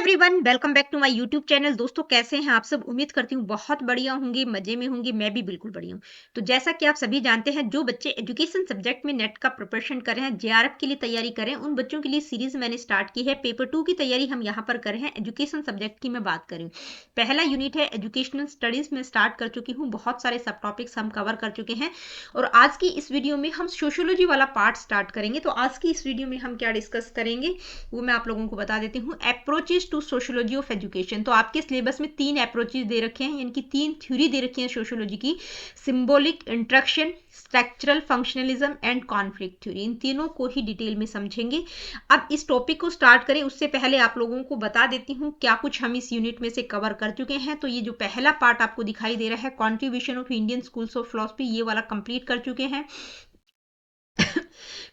Everyone, welcome back to my YouTube channel. दोस्तों, कैसे हैं आप सब? उम्मीद करती हूँ बहुत बढ़िया होंगे, मजे में होंगे। मैं भी बिल्कुल बढ़िया हूँ। तो जैसा कि आप सभी जानते हैं, जो बच्चे एजुकेशन सब्जेक्ट में नेट का प्रिपरेशन कर रहे हैं, जेआरएफ के लिए तैयारी कर रहे हैं, उन बच्चों के लिए सीरीज मैंने स्टार्ट की है। पेपर 2 की तैयारी हम यहाँ पर कर रहे हैं। एजुकेशन सब्जेक्ट की मैं बात करूँ, पहला यूनिट है एजुकेशनल स्टडीज में स्टार्ट कर चुकी हूँ। बहुत सारे सब टॉपिक्स हम कवर कर चुके हैं और आज की इस वीडियो में हम सोशियोलॉजी वाला पार्ट स्टार्ट करेंगे। तो आज की इस वीडियो में हम क्या डिस्कस करेंगे वो मैं आप लोगों को बता देती हूँ। Approaches to sociology of education. तो आपके सिलेबस में 3 अप्रोचेस दे रखे हैं, यानी कि 3 थ्योरी दे रखी है सोशियोलॉजी की। Symbolic, interaction, structural functionalism and conflict theory. इन तीनों को ही डिटेल में समझेंगे। अब इस टॉपिक को स्टार्ट करें उससे पहले आप लोगों को बता देती हूँ क्या कुछ हम इस यूनिट में से कवर कर चुके हैं। तो ये जो पहला पार्ट आपको दिखाई दे रहा है, contribution of Indian schools of philosophy, ये वाला कंप्लीट कर चुके हैं।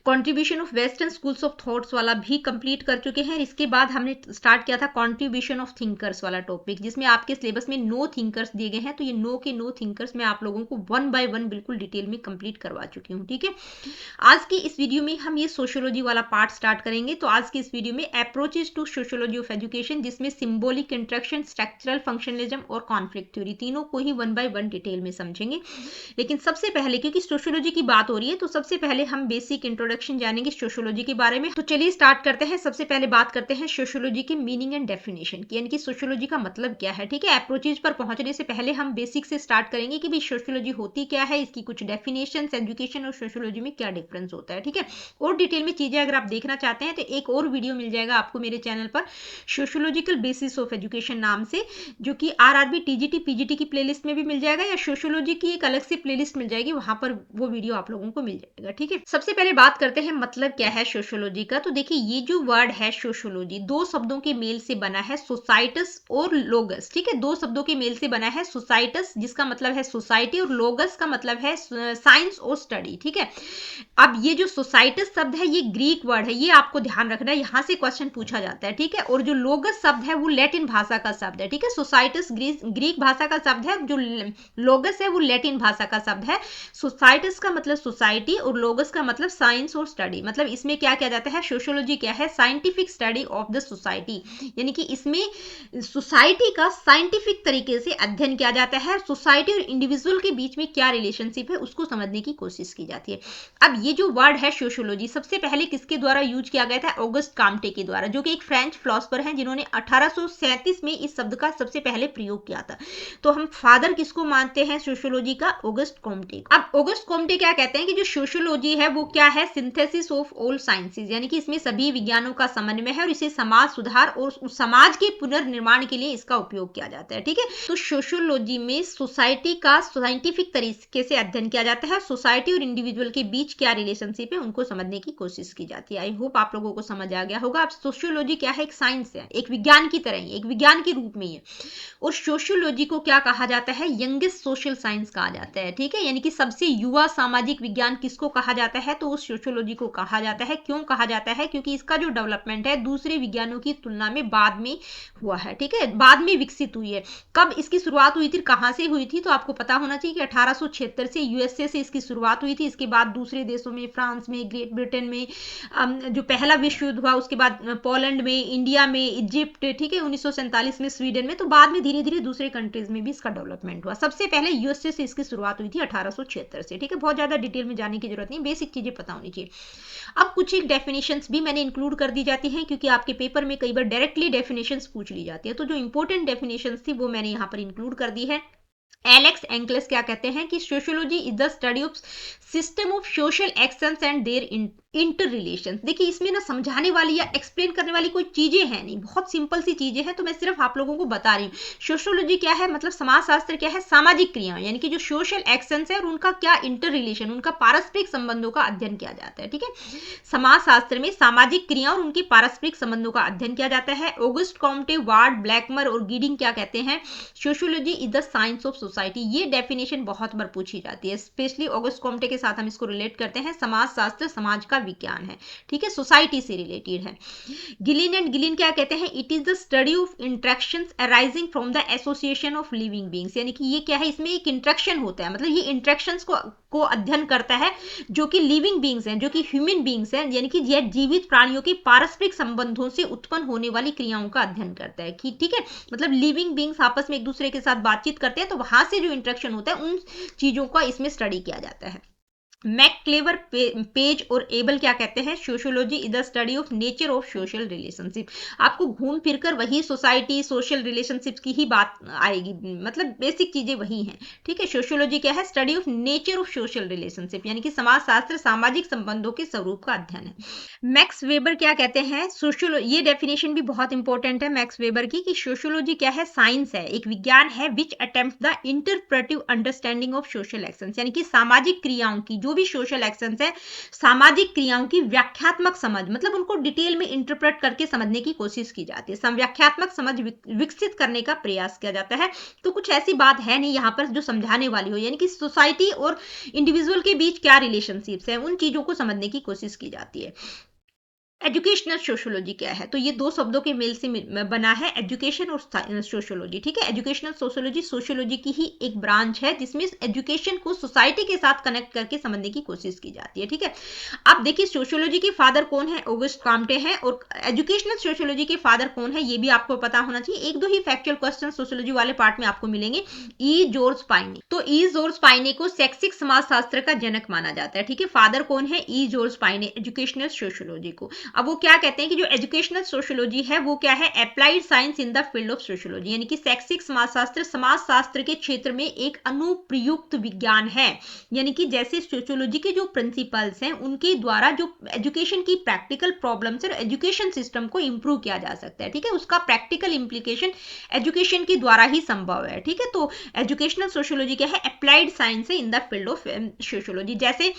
Contribution of western schools of thoughts वाला भी कंप्लीट कर चुके हैं। इसके बाद हमने स्टार्ट किया था कंट्रीब्यूशन ऑफ थिंकर्स वाला टॉपिक, जिसमें आपके सिलेबस में नो थिंकर्स दिए गए हैं। तो ये नो के नो थिंकर्स मैं आप लोगों को 1 बाय 1 बिल्कुल डिटेल में कंप्लीट करवा चुकी हूँ। ठीक है, आज की इस वीडियो में हम ये सोशियोलॉजी वाला पार्ट स्टार्ट करेंगे। तो आज की इस वीडियो में approaches to sociology of education, जिसमें सिंबॉलिक, इंट्रैक्शन, स्ट्रक्चरल फंक्शनलिज्म और कॉन्फ्लिक्ट थ्योरी, तीनों को ही 1 बाय 1 डिटेल में समझेंगे। लेकिन सबसे पहले, क्योंकि सोशियोलॉजी की बात हो रही है, तो सबसे पहले हम बेसिक इंट्रोडक्शन जानेंगे सोशियोलॉजी के बारे में। तो चलिए स्टार्ट करते हैं। सबसे पहले बात करते हैं सोशियोलॉजी की मीनिंग एंड डेफिनेशन की, यानी कि सोशियोलॉजी का मतलब क्या है। ठीक है, अप्रोचेज पर पहुंचने से पहले हम बेसिक से स्टार्ट करेंगे कि भाई सोशियोलॉजी होती क्या है, इसकी कुछ डेफिनेशन, एजुकेशन और सोशियोलॉजी में क्या डिफरेंस होता है। ठीक है, और डिटेल में चीजें अगर आप देखना चाहते हैं तो एक और वीडियो मिल जाएगा आपको मेरे चैनल पर, सोशियोलॉजिकल बेसिस ऑफ एजुकेशन नाम से, जो कि आरआरबी, टीजीटी, पीजीटी की प्लेलिस्ट में भी मिल जाएगा, या सोशियोलॉजी की एक अलग से प्लेलिस्ट मिल जाएगी, वहां पर वो वीडियो आप लोगों को मिल जाएगा। ठीक है, सबसे पहले बात करते हैं मतलब क्या है सोशियोलॉजी का। तो देखिए, ये जो वर्ड है सोशियोलॉजी, 2 शब्दों के मेल से बना है, सोसाइटस और लोगस। ठीक है, 2 शब्दों के मेल से बना है। सोसाइटस जिसका मतलब है सोसाइटी, और लोगस का मतलब है साइंस और स्टडी। ठीक है, अब ये जो सोसाइटस शब्द है ये ग्रीक वर्ड है, ये आपको ध्यान रखना है, यहां से क्वेश्चन पूछा जाता है। ठीक है, और जो लोगस शब्द है वो लैटिन भाषा का शब्द है। ठीक है, सोसाइटस ग्रीक भाषा का शब्द है, जो लोगस है वो लैटिन भाषा का शब्द है। सोसाइटस का मतलब सोसाइटी और लोगस का मतलब साइंस और स्टडी। मतलब इसमें क्या किया जाता है, सोशियोलॉजी क्या है, scientific study of the society, यानी कि इसमें सोसाइटी का साइंटिफिक तरीके से अध्ययन किया जाता है। सोसाइटी और इंडिविजुअल के बीच में क्या रिलेशनशिप है उसको समझने की कोशिश की जाती है। अब ये जो वर्ड है सोशियोलॉजी, सबसे पहले किसके द्वारा यूज किया गया था, ऑगस्ट काम्टे के द्वारा, जो कि एक फ्रेंच फिलोसोफर हैं, जिन्होंने 1837 में इस शब्द का सबसे पहले प्रयोग किया था। तो हम फादर किसको मानते हैं सोशियोलॉजी का, ऑगस्ट कॉम्टे। अब ऑगस्ट कॉम्टे क्या कहते हैं कि जो सोशियोलॉजी है वो क्या है, सिंथेसिस ऑफ ऑल साइंसेज, यानी कि इसमें सभी विज्ञानों का समन्वय है और इसे समाज सुधार और समाज के पुनर्निर्माण के लिए इसका उपयोग किया जाता है। ठीक है, तो सोशियोलॉजी में सोसाइटी का साइंटिफिक तरीके से अध्ययन किया जाता है, सोसाइटी और इंडिविजुअल के बीच क्या रिलेशनशिप है उनको समझने की कोशिश की जाती है। आई होप आप लोगों को समझ आ गया होगा। अब सोशियोलॉजी क्या है, एक साइंस है, एक विज्ञान की तरह ही, एक विज्ञान के रूप में ही है। और सोशियोलॉजी को क्या कहा जाता है, यंगेस्ट सोशल साइंस कहा जाता है। ठीक है, यानी कि सबसे युवा सामाजिक विज्ञान किसको कहा जाता है, तो उस सोशियोलॉजी को कहा जाता है। क्यों कहा जाता है, क्योंकि इसका जो डेवलपमेंट है दूसरे विज्ञानों की तुलना में बाद में हुआ है। ठीक है, बाद में विकसित हुई है। कब इसकी शुरुआत हुई थी, कहां से हुई थी, तो आपको पता होना चाहिए कि 1876 से यूएसए से इसकी शुरुआत हुई थी। इसके बाद दूसरे देशों में, फ्रांस में, ग्रेट ब्रिटेन में, जो पहला विश्व युद्ध हुआ उसके बाद पोलैंड में, इंडिया में, इजिप्ट, ठीक है, 1947 में स्वीडन में, तो बाद में धीरे धीरे दूसरे कंट्रीज में भी इसका डेवलपमेंट हुआ। सबसे पहले यूएसए से इसकी शुरुआत हुई थी 1876 से। ठीक है, बहुत ज्यादा डिटेल में जाने की जरूरत नहीं, बेसिक चीजें पता होनी चाहिए। अब कुछ एक डेफिनेशंस भी मैंने इंक्लूड कर दी जाती हैं, क्योंकि आपके पेपर में कई बार डायरेक्टली डेफिनेशंस पूछ ली जाती है। तो जो इंपॉर्टेंट डेफिनेशंस थी वो मैंने यहाँ पर इंक्लूड कर दी है। एलेक्स एंकलेस क्या कहते हैं कि sociology is the study of system of social actions and their inter relations. देखिए, इसमें ना समझाने वाली या एक्सप्लेन करने वाली कोई चीजें हैं नहीं, बहुत सिंपल सी चीजें हैं, तो मैं सिर्फ आप लोगों को बता रही हूँ। सोशियोलॉजी क्या है, मतलब समाजशास्त्र क्या है, सामाजिक क्रियाएं, यानी कि जो सोशल एक्शंस है और उनका क्या इंटर रिलेशन, उनका पारस्परिक संबंधों का अध्ययन किया जाता है। ठीक है, समाजशास्त्र में सामाजिक क्रिया और उनके पारस्परिक संबंधों का अध्ययन किया जाता है। ऑगस्ट कॉम्टे, वार्ड, ब्लैकमर और गीडिंग क्या कहते हैं, sociology is the science of society. ये डेफिनेशन बहुत बार पूछी जाती है, स्पेशली ऑगस्ट कॉम्टे के साथ हम इसको रिलेट करते हैं। समाजशास्त्र समाज का का विज्ञान है, ठीक है, सोसाइटी से रिलेटेड है। गिलिन एंड गिलिन क्या कहते हैं, it is the study of interactions arising from the association of living beings, यानी कि ये क्या है, इसमें एक इंटरेक्शन होता है, मतलब ये इंटरेक्शंस को अध्ययन करता है जो कि लिविंग बींग्स हैं, जो कि ह्यूमन बींग्स हैं, यानी कि यह जीवित प्राणियों के पारस्परिक संबंधों से उत्पन्न होने वाली क्रियाओं का अध्ययन करता है कि ठीक है, मतलब लिविंग बींग्स आपस में एक दूसरे के साथ बातचीत करते हैं, तो वहां से जो इंटरेक्शन होता है उन चीजों का इसमें स्टडी किया जाता है। मैकक्लेवर पेज और एबल क्या कहते हैं, sociology is the study of nature of social relationship. आपको घूम फिरकर वही सोसाइटी सोशल रिलेशनशिप की ही बात आएगी, मतलब बेसिक चीजें वही हैं, ठीक है। सोशियोलॉजी क्या है, study of nature of social relationship, यानी कि समाज शास्त्र सामाजिक संबंधों के स्वरूप का अध्ययन है। मैक्स वेबर क्या कहते हैं, सोशियोलॉजी, ये डेफिनेशन भी बहुत इंपॉर्टेंट है मैक्स वेबर की, कि सोशियोलॉजी क्या है, साइंस है, एक विज्ञान है which attempt the interpretive understanding of social actions, यानी कि सामाजिक क्रियाओं की, जो भी सोशल एक्शंस है, सामाजिक क्रियाओं की व्याख्यात्मक समझ, मतलब उनको डिटेल में इंटरप्रेट करके समझने की कोशिश की जाती है, व्याख्यात्मक समझ विकसित करने का प्रयास किया जाता है। तो कुछ ऐसी बात है नहीं यहाँ पर जो समझाने वाली हो, यानी कि सोसाइटी और इंडिविजुअल के बीच क्या रिलेशनशिप्स है, उन चीजों को समझने की कोशिश की जाती है। एजुकेशनल सोशियोलॉजी क्या है, तो ये दो शब्दों के मेल से बना है, एजुकेशन और सोशियोलॉजी, ठीक है। एजुकेशनल सोशियोलॉजी सोशियोलॉजी की ही एक ब्रांच है जिसमें एजुकेशन को सोसाइटी के साथ कनेक्ट करके समझने की कोशिश की जाती है, ठीक है। अब देखिए सोशियोलॉजी के फादर कौन है, ऑगस्ट कॉम्टे हैं, और एजुकेशनल सोशियोलॉजी के फादर कौन है ये भी आपको पता होना चाहिए। एक दो ही फैक्चुअल क्वेश्चन सोशियोलॉजी वाले पार्ट में आपको मिलेंगे। ई जॉर्ज पाइने, तो ई जॉर्ज पाइने को शैक्षिक समाजशास्त्र का जनक माना जाता है, ठीक है। फादर कौन है, ई जॉर्ज पाइने, एजुकेशनल सोशियोलॉजी को। अब वो क्या कहते हैं कि जो एजुकेशनल सोशियोलॉजी है वो क्या है, applied science in the field of sociology, यानी कि शैक्षिक समाजशास्त्र के क्षेत्र में एक अनुप्रयुक्त विज्ञान है, यानी कि जैसे सोशियोलॉजी के जो प्रिंसिपल्स हैं उनके द्वारा जो एजुकेशन की प्रैक्टिकल प्रॉब्लम्स और एजुकेशन सिस्टम को इंप्रूव किया जा सकता है, ठीक है, उसका प्रैक्टिकल इंप्लीकेशन एजुकेशन के द्वारा ही संभव है, ठीक है। तो एजुकेशनल सोशियोलॉजी क्या है, अप्लाइड साइंस है in the field of sociology. जैसे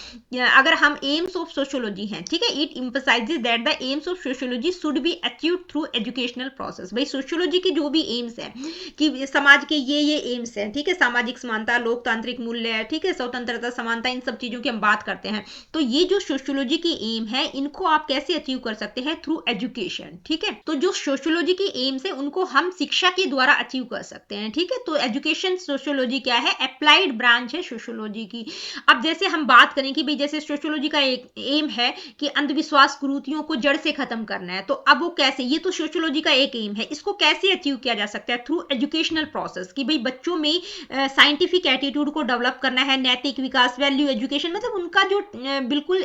अगर हम एम्स ऑफ सोशियोलॉजी हैं, ठीक है, it emphasises that the AIIMS of sociology should be achieved through educational process. भाई सोशियोलॉजी की जो भी एम्स है कि समाज के ये एम्स हैं, ठीक है, सामाजिक समानता, लोकतांत्रिक मूल्य, ठीक है, स्वतंत्रता, समानता, इन सब चीजों की हम बात करते हैं, तो ये जो सोशियोलॉजी की एम है इनको आप कैसे अचीव कर सकते हैं, थ्रू एजुकेशन, ठीक है। तो जो सोशियोलॉजी की एम्स है उनको हम शिक्षा के द्वारा अचीव कर सकते हैं, ठीक है। तो एजुकेशन सोशियोलॉजी क्या है, अप्लाइड ब्रांच है सोशियोलॉजी की। अब जैसे हम बात करें कि भाई जैसे सोशियोलॉजी का एक एम है कि अंधविश्वास कुरीतियों को जड़ से खत्म करना है, तो अब वो कैसे, ये तो सोशियोलॉजी का एक एम है, इसको कैसे अचीव किया जा सकता है, थ्रू एजुकेशनल प्रोसेस, कि भाई बच्चों में साइंटिफिक एटीट्यूड को डेवलप करना है, नैतिक विकास, वैल्यू एजुकेशन, मतलब उनका जो बिल्कुल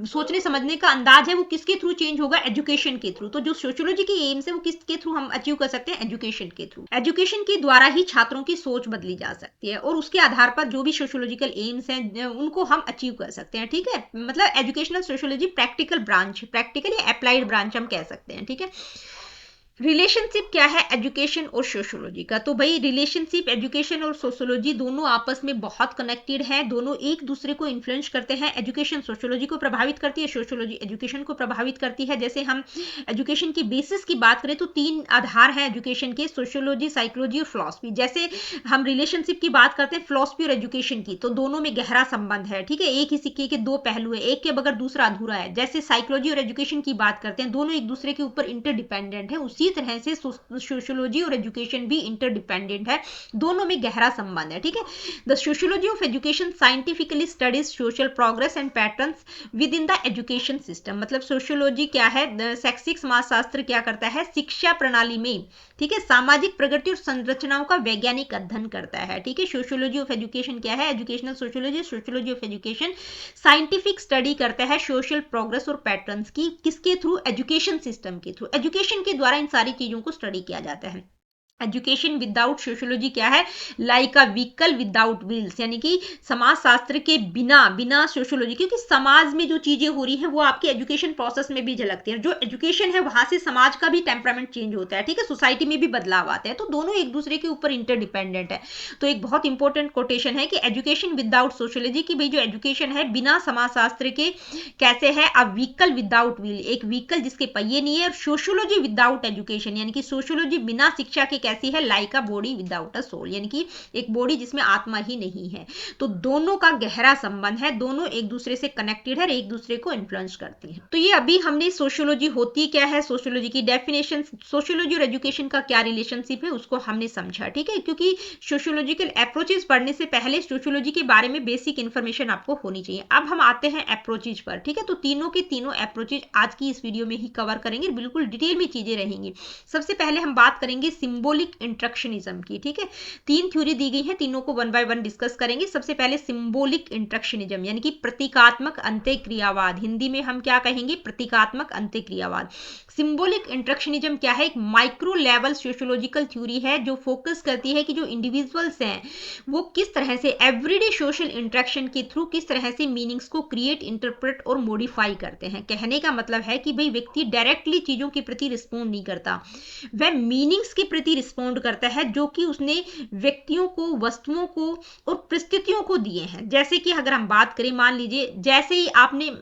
सोचने समझने का अंदाज है वो किसके थ्रू चेंज होगा, एजुकेशन के थ्रू। तो जो सोशियोलॉजी की एम्स है वो किसके थ्रू हम अचीव कर सकते हैं, एजुकेशन के थ्रू। एजुकेशन के द्वारा ही छात्रों की सोच बदली जा सकती है और उसके आधार पर जो भी सोशियोलॉजिकल एम्स हैं उनको हम अचीव कर सकते हैं, ठीक है। मतलब educational sociology practical branch, practical या अप्लाइड ब्रांच हम कह सकते हैं, ठीक है। रिलेशनशिप क्या है एजुकेशन और सोशियोलॉजी का, तो भाई रिलेशनशिप एजुकेशन और सोशियोलॉजी दोनों आपस में बहुत कनेक्टेड हैं, दोनों एक दूसरे को इन्फ्लुएंस करते हैं। एजुकेशन सोशियोलॉजी को प्रभावित करती है, सोशियोलॉजी एजुकेशन को प्रभावित करती है। जैसे हम एजुकेशन की बेसिस की बात करें तो तीन आधार हैं एजुकेशन के, सोशियोलॉजी, साइकोलॉजी और फिलॉसफी। जैसे हम रिलेशनशिप की बात करते हैं फिलॉसफी और एजुकेशन की, तो दोनों में गहरा संबंध है, ठीक है, एक ही सिक्के के दो पहलू है, एक के बगैर दूसरा अधूरा है। जैसे साइकोलॉजी और एजुकेशन की बात करते हैं, दोनों एक दूसरे के ऊपर इंटरडिपेंडेंट है, उसी तरह से सोशियोलॉजी और एजुकेशन भी इंटरडिपेंडेंट है, दोनों में गहरा संबंध है, ठीक है। The sociology of education scientifically studies social progress and patterns with in the education system. मतलब सोशियोलॉजी क्या है, शैक्षिक समाजशास्त्र क्या करता है, शिक्षा प्रणाली में, ठीक है, सामाजिक प्रगति और संरचनाओं का वैज्ञानिक अध्ययन करता है, ठीक है। सोशियोलॉजी ऑफ एजुकेशन क्या है, educational sociology, sociology of education scientific study करता है सोशल प्रोग्रेस और पैटर्न्स की, किसके थ्रू, एजुकेशन सिस्टम के थ्रू। एजुकेशन के द्वारा इन सारी चीजों को स्टडी किया जाता है। एजुकेशन विदाउट सोशियोलॉजी क्या है, like a vehicle without wheels, यानी कि समाजशास्त्र के बिना सोशियोलॉजी, क्योंकि समाज में जो चीजें हो रही हैं वो आपके एजुकेशन प्रोसेस में भी झलकती है। जो एजुकेशन है वहां से समाज का भी टेम्परामेंट चेंज होता है, ठीक है, सोसाइटी में भी बदलाव आता है, तो दोनों एक दूसरे के ऊपर इंटरडिपेंडेंट है। तो एक बहुत इंपॉर्टेंट कोटेशन है कि एजुकेशन विदाउट सोशियोलॉजी, की भाई जो एजुकेशन है बिना समाजशास्त्र के कैसे है, अ व्हीकल विदाउट व्हील, एक व्हीकल जिसके पहिए नहीं है, और सोशियोलॉजी विदाउट एजुकेशन, यानी कि सोशियोलॉजी बिना शिक्षा के कैसी है, like a body without a soul, यानी कि एक बॉडी जिसमें आत्मा ही नहीं है। तो दोनों का गहरा संबंध है, दोनों एक दूसरे से कनेक्टेड है, एक दूसरे को इन्फ्लुएंस करती है। तो ये अभी हमने सोशियोलॉजी होती क्या है, सोशियोलॉजी की डेफिनेशन, सोशियोलॉजी और एजुकेशन का क्या रिलेशनशिप है, उसको हमने समझा। ठीक है, क्योंकि सोशियोलॉजिकल अप्रोचेस पढ़ने से पहले सोशियोलॉजी के बारे में बेसिक इन्फॉर्मेशन आपको होनी चाहिए। अब हम आते हैं अप्रोचेज पर। ठीक है, तो तीनों के तीनों अप्रोचेज आज की इस वीडियो में ही कवर करेंगे, बिल्कुल डिटेल में चीजें रहेंगी। सबसे पहले हम बात करेंगे सिंबॉलिक इंट्रक्शनिज्म की। ठीक है, 3 थ्योरी दी गई है, तीनों को वन बाय वन डिस्कस करेंगे। सबसे पहले सिंबॉलिक इंट्रक्शनिज्म यानी कि प्रतीकात्मक अंत्यक्रियावाद, हिंदी में हम क्या कहेंगे, प्रतीकात्मक अंत्यक्रियावाद। सिंबॉलिक इंट्रक्शनिज्म क्या है, एक माइक्रो लेवल सोशियोलॉजिकल थ्योरी है जो फोकस करती है कि जो इंडिविजुअल्स हैं वो किस तरह से एवरीडे सोशल इंटरेक्शन के थ्रू किस तरह से मीनिंग्स को क्रिएट, इंटरप्रेट और मॉडिफाई करते हैं। कहने का मतलब है कि भाई व्यक्ति डायरेक्टली चीजों के प्रति रिस्पॉन्ड नहीं करता, वह मीनिंग्स के प्रति रिस्पॉन्ड करता है जो कि उसने व्यक्तियों को, वस्तुओं को और परिस्थितियों को दिए हैं। जैसे कि अगर हम बात करें, मान लीजिए जैसे ही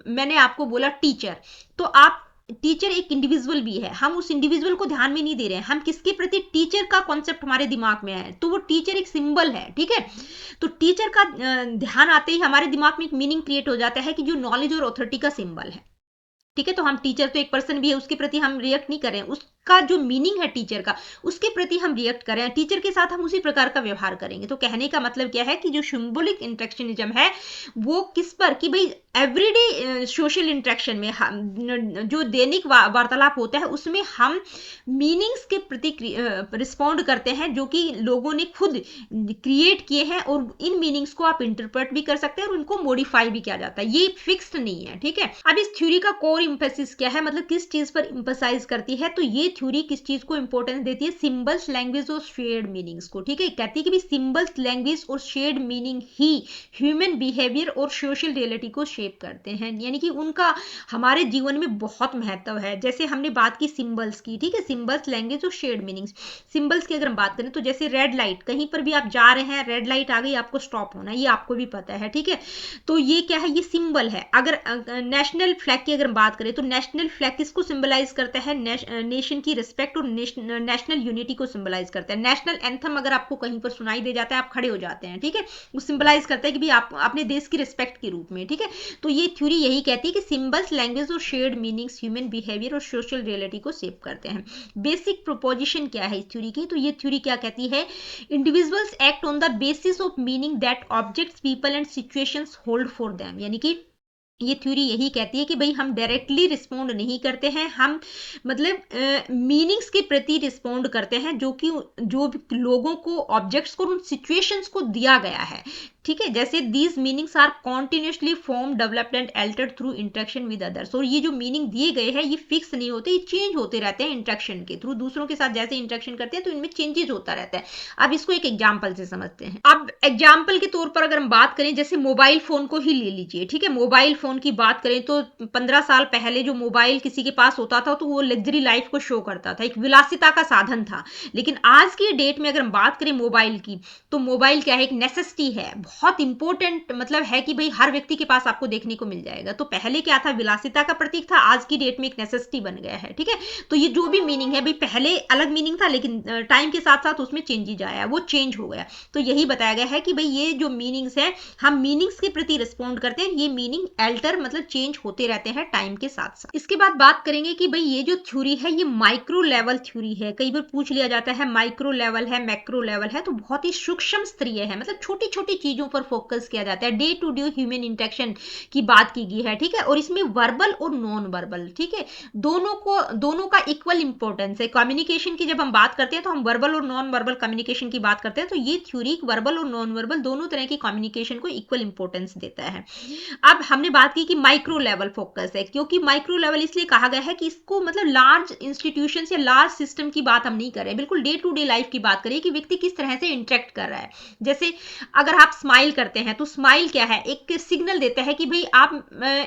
मैंने आपको बोला टीचर, तो आप टीचर एक इंडिविजुअल भी है, हम उस इंडिविजुअल को ध्यान में नहीं दे रहे हैं, हम किसके प्रति, टीचर का कॉन्सेप्ट हमारे दिमाग में है, तो वो टीचर एक सिंबल है। ठीक है, तो टीचर का ध्यान आते ही हमारे दिमाग में एक मीनिंग क्रिएट हो जाता है कि जो नॉलेज और अथॉरिटी का सिंबल है। ठीक है, तो हम टीचर तो एक पर्सन भी है, उसके प्रति हम रिएक्ट नहीं करें, उसका जो मीनिंग है टीचर का, उसके प्रति हम रिएक्ट करें, टीचर के साथ हम उसी प्रकार का व्यवहार करेंगे। तो कहने का मतलब क्या है कि जो सिंबॉलिक इंटरेक्शनिज्म है वो किस पर, कि भाई एवरीडे सोशल इंटरेक्शन में जो दैनिक वार्तालाप होता है उसमें हम मीनिंग्स के प्रति रिस्पॉन्ड करते हैं जो कि लोगों ने खुद क्रिएट किए हैं, और इन मीनिंग्स को आप इंटरप्रेट भी कर सकते हैं और उनको मॉडिफाई भी किया जाता है, ये फिक्स्ड नहीं है। ठीक है, अब इस थ्योरी का कोर इंफेसिस क्या है, मतलब किस चीज पर इंफेसाइज करती है, तो ये थ्योरी किस चीज को इंपॉर्टेंस देती है, सिंबल्स, लैंग्वेज और शेयर्ड मीनिंग्स को। ठीक है, कहती है कि भी सिंबल्स, लैंग्वेज और शेयर्ड मीनिंग ही ह्यूमन बिहेवियर और सोशल रियलिटी को शेप करते हैं, यानी कि उनका हमारे जीवन में बहुत महत्व है। जैसे हमने बात की सिंबल्स की, ठीक है, सिंबल्स, लैंग्वेज और शेयर्ड मीनिंग्स। सिंबल्स की अगर हम बात करें तो जैसे रेड लाइट, कहीं पर भी आप जा रहे हैं, रेड लाइट आ गई, आपको स्टॉप होना है, ये आपको भी पता है। ठीक है, तो ये क्या है, ये सिंबल है। अगर नेशनल फ्लैग की अगर बात करें तो नेशनल फ्लैग किसको सिंबलाइज करता है, नेशन की रिस्पेक्ट और नेशनल यूनिटी को सिंबलाइज करता है। नेशनल एंथम अगर आपको कहीं पर सुनाई दे जाता है, आप खड़े हो जाते हैं। ठीक है, वो सिंबलाइज करता है कि भी आप अपने देश की रिस्पेक्ट के रूप में। ठीक है, तो ये थ्योरी यही कहती है कि सिंबल्स, लैंग्वेज और शेयर्ड मीनिंग्स ह्यूमन बिहेवियर और सोशल रियलिटी को शेप करते हैं। बेसिक प्रोपोजिशन क्या है इस थ्योरी की, तो ये थ्योरी क्या कहती है, individuals act on the basis of meaning that objects, people and situations hold for them, यानी कि ये थ्योरी यही कहती है कि भाई हम डायरेक्टली रिस्पोंड नहीं करते हैं, हम मतलब मीनिंग्स के प्रति रिस्पोंड करते हैं जो कि जो लोगों को, ऑब्जेक्ट्स को, उन सिचुएशंस को दिया गया है। ठीक है, जैसे these meanings are continuously form, developed and altered through interaction with others. और ये जो मीनिंग दिए गए हैं ये फिक्स नहीं होते, ये चेंज होते रहते हैं इंटरेक्शन के थ्रू, दूसरों के साथ जैसे इंटरेक्शन करते हैं तो इनमें चेंजेस होता रहता है। अब इसको एक एग्जाम्पल से समझते हैं। अब एग्जाम्पल के तौर पर अगर हम बात करें, जैसे मोबाइल फोन को ही ले लीजिए। ठीक है, मोबाइल फोन की बात करें तो 15 साल पहले जो मोबाइल किसी के पास होता था तो वो लग्जरी लाइफ को शो करता था, एक विलासिता का साधन था। लेकिन आज की डेट में अगर हम बात करें मोबाइल की, तो मोबाइल क्या है, एक नेसेसिटी है, बहुत इंपॉर्टेंट, मतलब है कि भाई हर व्यक्ति के पास आपको देखने को मिल जाएगा। तो पहले क्या था, विलासिता का प्रतीक था, आज की डेट में एक नेसेसिटी बन गया है। ठीक है, तो ये जो भी मीनिंग है भाई, पहले अलग मीनिंग था लेकिन टाइम के साथ साथ उसमें चेंजेज आया, वो चेंज हो गया। तो यही बताया गया है कि भाई ये जो मीनिंग्स है, हम मीनिंग्स के प्रति रिस्पॉन्ड करते हैं, ये मीनिंग अल्टर मतलब चेंज होते रहते हैं टाइम के साथ साथ। इसके बाद बात करेंगे कि भाई ये जो थ्योरी है ये माइक्रो लेवल थ्योरी है। कई बार पूछ लिया जाता है माइक्रो लेवल है, मैक्रो लेवल है, तो बहुत ही सूक्ष्म स्तरीय है, मतलब छोटी छोटी चीजों पर फोकस किया जाता है। Day to day human interaction की बात की गई है। ठीक है, और इसमें वर्बल और नॉन वर्बल, ठीक है, दोनों का इक्वल इंपॉर्टेंस है। कम्युनिकेशन की जब हम बात करते हैं तो हम वर्बल और नॉन वर्बल कम्युनिकेशन की बात करते हैं, तो ये थ्योरी वर्बल और नॉन वर्बल दोनों तरह की कम्युनिकेशन को इक्वल इंपॉर्टेंस देता है। अब हमने बात की कि माइक्रो लेवल फोकस है, क्योंकि माइक्रो लेवल इसलिए कहा गया है कि इसको मतलब लार्ज इंस्टीट्यूशन या लार्ज सिस्टम की बात हम नहीं कर रहे, बिल्कुल डे टू डे लाइफ की बात करें कि व्यक्ति किस तरह से इंटरेक्ट कर रहा है। जैसे अगर आप स्माइल करते हैं तो स्माइल क्या है, एक सिग्नल देता है कि भाई आप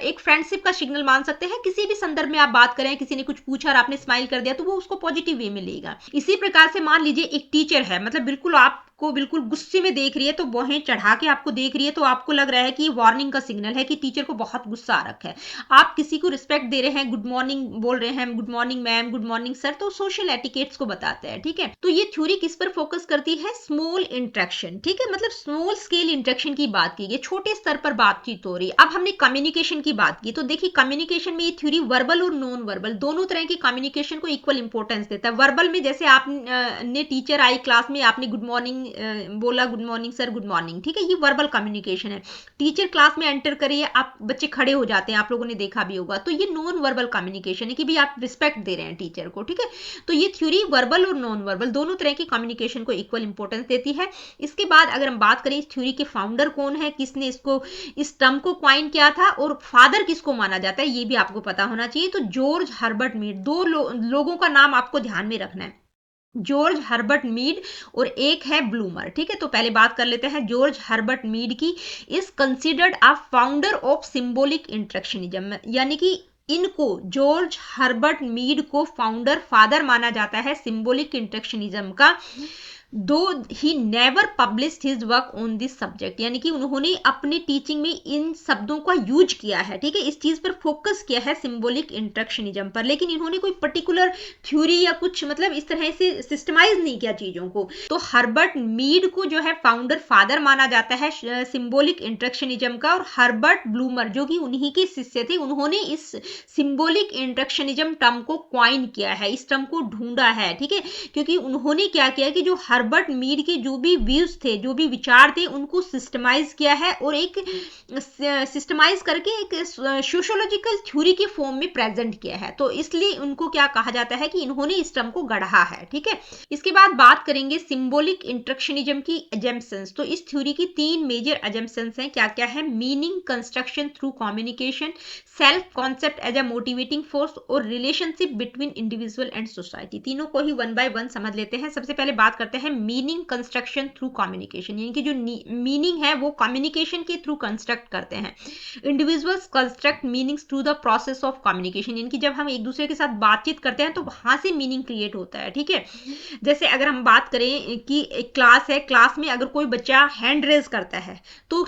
एक फ्रेंडशिप का सिग्नल मान सकते हैं। किसी भी संदर्भ में आप बात करें, किसी ने कुछ पूछा और आपने स्माइल कर दिया तो वो उसको पॉजिटिव वे में लेगा। इसी प्रकार से मान लीजिए एक टीचर है, मतलब बिल्कुल आपको आपको बिल्कुल गुस्से में देख रही है, तो बाहें चढ़ा के आपको देख रही है, तो आपको लग रहा है कि वार्निंग का सिग्नल है कि टीचर को बहुत गुस्सा आ रखा है। आप किसी को रिस्पेक्ट दे रहे हैं, गुड मॉर्निंग बोल रहे हैं, good morning ma'am, good morning sir, तो सोशल एटिकेट्स को बताता है। ठीक है, तो ये थ्योरी किस पर फोकस करती है? Small interaction. ठीक है, मतलब स्मॉल स्केल इंटरेक्शन की बात की गई, छोटे स्तर पर बातचीत हो रही है। अब हमने कम्युनिकेशन की बात की, तो देखिए कम्युनिकेशन में ये थ्योरी वर्बल और नॉन वर्बल दोनों तरह की कम्युनिकेशन को इक्वल इंपॉर्टेंस देता है। वर्बल में जैसे आप ने टीचर आई क्लास में, आपने गुड मॉर्निंग बोला, good morning sir, good morning, ठीक है, ये वर्बल कम्युनिकेशन है। टीचर क्लास में एंटर करिए, आप बच्चे खड़े हो जाते हैं, आप लोगों ने देखा भी होगा, तो ये नॉन वर्बल कम्युनिकेशन है कि भी आप रिस्पेक्ट दे रहे हैं टीचर को। ठीक है, तो ये थ्योरी वर्बल और नॉन वर्बल दोनों तरह की कम्युनिकेशन को इक्वल इंपॉर्टेंस देती है। इसके बाद अगर हम बात करें इस थ्योरी के फाउंडर कौन है, किसने इसको, इस टर्म को क्वाइन किया था, और फादर किसको माना जाता है, ये भी आपको पता होना चाहिए। तो जॉर्ज हर्बर्ट मीड, दो लोगों का नाम आपको ध्यान में रखना है, जॉर्ज हर्बर्ट मीड और एक है ब्लूमर। ठीक है, तो पहले बात कर लेते हैं जॉर्ज हर्बर्ट मीड की। Is considered a founder of symbolic interactionism, यानी कि इनको, जॉर्ज हर्बर्ट मीड को फाउंडर, फादर माना जाता है सिंबॉलिक इंटरेक्शनिज्म का। दो he never published his work on this subject, यानी कि उन्होंने अपने टीचिंग में इन शब्दों का यूज किया है। ठीक है, इस चीज पर फोकस किया है, सिंबॉलिक इंटरेक्शनिज्म पर, लेकिन इन्होंने कोई पर्टिकुलर थ्योरी या कुछ मतलब इस तरह से सिस्टमाइज नहीं किया चीजों को। तो हर्बर्ट मीड को जो है फाउंडर, फादर माना जाता है सिंबॉलिक इंटरेक्शनिज्म का, और हर्बर्ट ब्लूमर जो कि उन्हीं के शिष्य थे, उन्होंने इस सिंबॉलिक इंटरेक्शनिज्म टर्म को क्वाइन किया है, इस टर्म को ढूंढा है। ठीक है, क्योंकि उन्होंने क्या किया कि जो हर्बर्ट मीड के जो भी व्यूज थे, जो भी विचार थे, उनको सिस्टमाइज किया है और एक सिस्टमाइज करके एक सोशियोलॉजिकल थ्योरी के फॉर्म में प्रेजेंट किया है। तो इसलिए उनको क्या कहा जाता है कि इन्होंने इस टर्म को गढ़ा है। ठीक है, इसके बाद बात करेंगे सिंबॉलिक इंटरेक्शनिज्म की एजम्पशंस। तो इस थ्योरी की 3 मेजर एजम्पशंस हैं, क्या क्या है? Meaning construction through communication, self concept as a motivating force, और relationship between individual and society. तीनों को ही वन बाय वन समझ लेते हैं। सबसे पहले बात करते हैं मीनिंग कंस्ट्रक्शन थ्रू कम्युनिकेशन, यानी कि जो मीनिंग है वो कम्युनिकेशन के थ्रू कंस्ट्रक्ट करते हैं। Individuals construct meanings through the process of communication, यानी कि जब हम एक दूसरे के साथ बातचीत करते हैं तो वहां से मीनिंग क्रिएट होता है। ठीक है, जैसे अगर हम बात करें कि एक क्लास है, क्लास में अगर कोई बच्चा हैंड रेज करता है, तो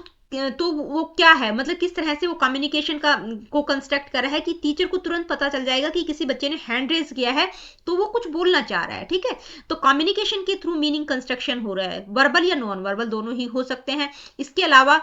वो क्या है, मतलब किस तरह से वो कम्युनिकेशन का को कंस्ट्रक्ट कर रहा है कि टीचर को तुरंत पता चल जाएगा कि किसी बच्चे ने हैंड रेज किया है तो वो कुछ बोलना चाह रहा है। ठीक है, तो कम्युनिकेशन के थ्रू मीनिंग कंस्ट्रक्शन हो रहा है, वर्बल या नॉन वर्बल दोनों ही हो सकते हैं। इसके अलावा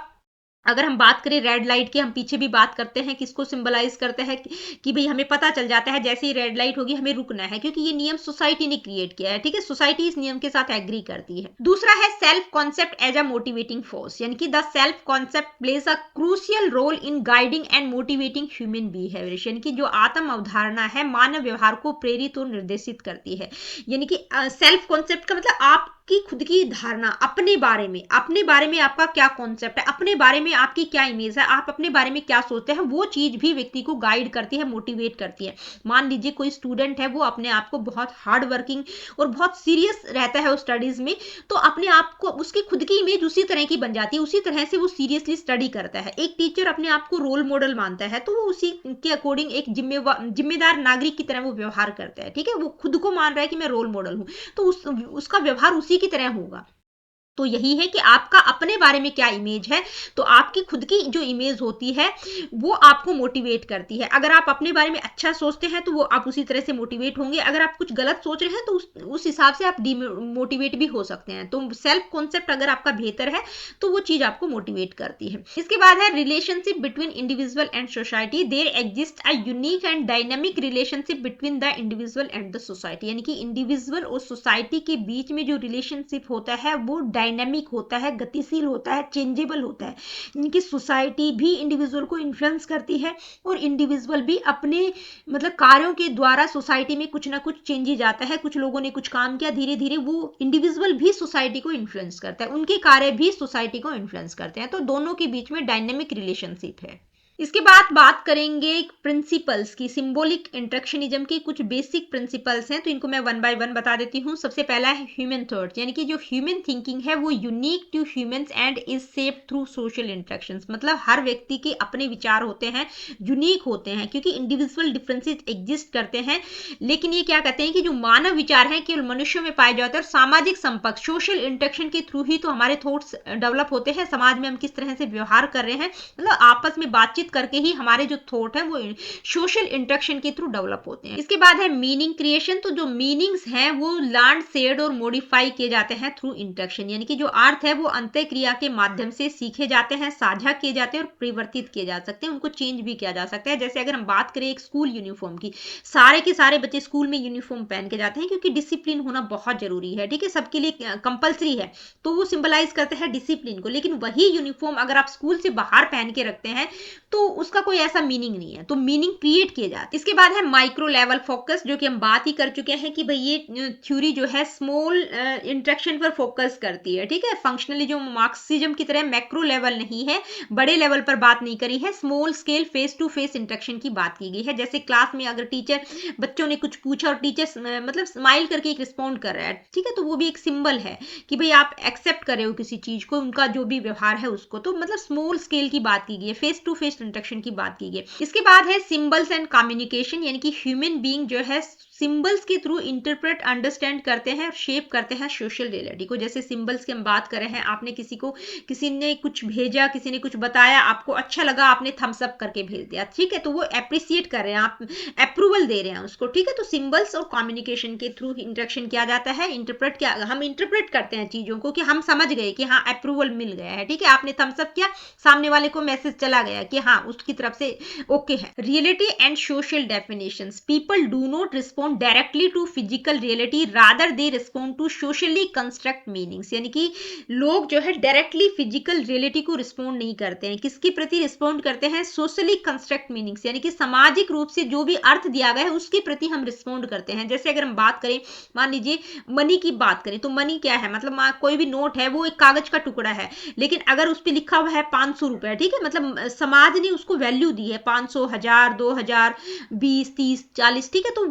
अगर हम बात करें रेड लाइट की, हम पीछे भी बात करते हैं, किसको सिंबलाइज करते हैं कि भाई हमें पता चल जाता है जैसे ही रेड लाइट होगी हमें रुकना है, क्योंकि ये नियम सोसाइटी ने क्रिएट किया है। ठीक है, सोसाइटी इस नियम के साथ एग्री करती है। दूसरा है self concept as a motivating force, यानी कि the self concept plays a crucial role in guiding and motivating human behaviour, यानी कि जो आत्म अवधारणा है मानव व्यवहार को प्रेरित और निर्देशित करती है। यानी कि सेल्फ कॉन्सेप्ट का मतलब आपकी खुद की धारणा, अपने बारे में आपका क्या कॉन्सेप्ट है, अपने बारे में आपकी क्या इमेज है, आप अपने बारे में क्या सोचते हैं, वो चीज भी व्यक्ति को गाइड करती है, मोटिवेट करती है। मान लीजिए कोई स्टूडेंट है, वो अपने आप को बहुत हार्ड वर्किंग और बहुत सीरियस रहता है स्टडीज में, तो अपने आप को, उसकी खुद की इमेज उसी तरह की बन जाती है, उसी तरह से वो सीरियसली स्टडी करता है। एक टीचर अपने आप को रोल मॉडल मानता है, तो वो उसी के अकॉर्डिंग एक जिम्मेदार नागरिक की तरह वो व्यवहार करता है। ठीक है, वो खुद को मान रहा है कि मैं रोल मॉडल हूं, तो उसका व्यवहार उसी की तरह होगा। तो यही है कि आपका अपने बारे में क्या इमेज है, तो आपकी खुद की जो इमेज होती है वो आपको मोटिवेट करती है। अगर आप अपने बारे में अच्छा सोचते हैं तो वो आप उसी तरह से मोटिवेट होंगे, अगर आप कुछ गलत सोच रहे हैं तो उस हिसाब से आप डिमोटिवेट भी हो सकते हैं। तो सेल्फ कॉन्सेप्ट अगर आपका बेहतर है तो वो चीज आपको मोटिवेट करती है। इसके बाद है relationship between individual and society. There exist a unique and dynamic relationship between the individual and the society, यानी कि इंडिविजुअल और सोसाइटी के बीच में जो रिलेशनशिप होता है वो डायनामिक होता है, गतिशील होता है, चेंजेबल होता है। इनकी सोसाइटी भी इंडिविजुअल को इन्फ्लुएंस करती है और इंडिविजुअल भी अपने मतलब कार्यों के द्वारा सोसाइटी में कुछ ना कुछ चेंजेज आता है। कुछ लोगों ने कुछ काम किया, धीरे धीरे वो इंडिविजुअल भी सोसाइटी को इन्फ्लुएंस करता है, उनके कार्य भी सोसाइटी को इन्फ्लुएंस करते हैं। तो दोनों के बीच में डायनेमिक रिलेशनशिप है। इसके बाद बात करेंगे प्रिंसिपल्स की, सिंबॉलिक इंटरेक्शनिज्म के कुछ बेसिक प्रिंसिपल्स हैं, तो इनको मैं वन बाय वन बता देती हूँ। सबसे पहला है ह्यूमन थॉट, यानी कि जो ह्यूमन थिंकिंग है वो unique to humans and is safe through social interactions. मतलब हर व्यक्ति के अपने विचार होते हैं, यूनिक होते हैं, क्योंकि इंडिविजुअल डिफरेंसेस एग्जिस्ट करते हैं, लेकिन ये क्या कहते हैं कि जो मानव विचार हैं केवल मनुष्यों में पाए जाते हैं, और सामाजिक संपर्क सोशल इंटरेक्शन के थ्रू ही तो हमारे थॉट्स डेवलप होते हैं, समाज में हम किस तरह से व्यवहार कर रहे हैं, मतलब आपस में बातचीत करके ही हमारे जो थॉट है वो सोशल इंटरेक्शन के थ्रू डेवलप होते हैं। इसके बाद है मीनिंग क्रिएशन, तो जो मीनिंग्स हैं वो लर्न शेयर्ड और मॉडिफाई किए जाते हैं थ्रू इंटरेक्शन, यानी कि जो अर्थ है वो अंतः क्रिया के माध्यम से सीखे जाते हैं, साझा किए जाते हैं और परिवर्तित किए जा सकते हैं, उनको चेंज भी किया जा सकता है। जैसे अगर हम बात करें एक स्कूल यूनिफॉर्म की, सारे के सारे बच्चे स्कूल में यूनिफॉर्म पहन के जाते हैं क्योंकि डिसिप्लिन होना बहुत जरूरी है, ठीक है, सबके लिए कंपलसरी है, तो वो सिंबलाइज करते हैं डिसिप्लिन को। लेकिन वही यूनिफॉर्म अगर आप स्कूल से बाहर पहन के रखते हैं तो उसका कोई ऐसा मीनिंग नहीं है, तो मीनिंग क्रिएट किए जाते। इसके बाद है माइक्रो लेवल फोकस, जो कि हम बात ही कर चुके हैं कि भाई ये थ्योरी जो है स्मॉल इंटरेक्शन पर फोकस करती है, ठीक है, फंक्शनली जो मार्क्सिज्म की तरह मैक्रो लेवल नहीं है, बड़े लेवल पर बात नहीं करी है, small scale face to face interaction की बात की गई है। जैसे क्लास में अगर टीचर, बच्चों ने कुछ पूछा और टीचर मतलब स्माइल करके एक रिस्पॉन्ड कर रहा है, ठीक है, तो वो भी एक सिंबल है कि भाई आप एक्सेप्ट कर रहे हो किसी चीज को, उनका जो भी व्यवहार है उसको, तो मतलब स्मॉल स्केल की बात की गई है, फेस टू फेस इंटरेक्शन की बात की गई। इसके बाद है सिंबल्स एंड कम्युनिकेशन, यानी कि ह्यूमन बीइंग जो है सिंबल्स के थ्रू इंटरप्रेट अंडरस्टैंड करते हैं और शेप करते हैं सोशल रियलिटी को। जैसे सिंबल्स की हम बात कर रहे हैं, आपने किसी ने कुछ भेजा, किसी ने कुछ बताया, आपको अच्छा लगा, आपने थम्स अप करके भेज दिया, ठीक है, तो वो एप्रिसिएट कर रहे हैं, आप अप्रूवल दे रहे हैं उसको, ठीक है, तो सिंबल्स और कम्युनिकेशन के थ्रू इंटरेक्शन किया जाता है। इंटरप्रेट क्या, हम इंटरप्रेट करते हैं चीजों को कि हम समझ गए कि हाँ अप्रूवल मिल गया है, ठीक है, आपने थम्स अप किया, सामने वाले को मैसेज चला गया कि हाँ उसकी तरफ से ओके है। Reality and social definitions, people do not respond directly to physical reality, rather they respond to socially construct meanings, यानी कि लोग जो है डायरेक्टली फिजिकल रियलिटी को रिस्पॉन्ड नहीं करते हैं, किसके प्रति रिस्पॉन्ड करते हैं, सोशली कंस्ट्रक्ट मीनिंग्स, यानी कि सामाजिक रूप से जो भी अर्थ दिया गया है उसके प्रति हम रिस्पॉन्ड करते हैं। जैसे अगर हम बात करें, मान लीजिए मनी की बात करें, तो मनी क्या है, मतलब कोई भी नोट है वो एक कागज का टुकड़ा है, लेकिन अगर उस पर लिखा हुआ है 500 रुपए, ठीक है, मतलब समाज ने उसको वैल्यू दी है 500, 1000, 2000, 20, 30, 40, ठीक है, तो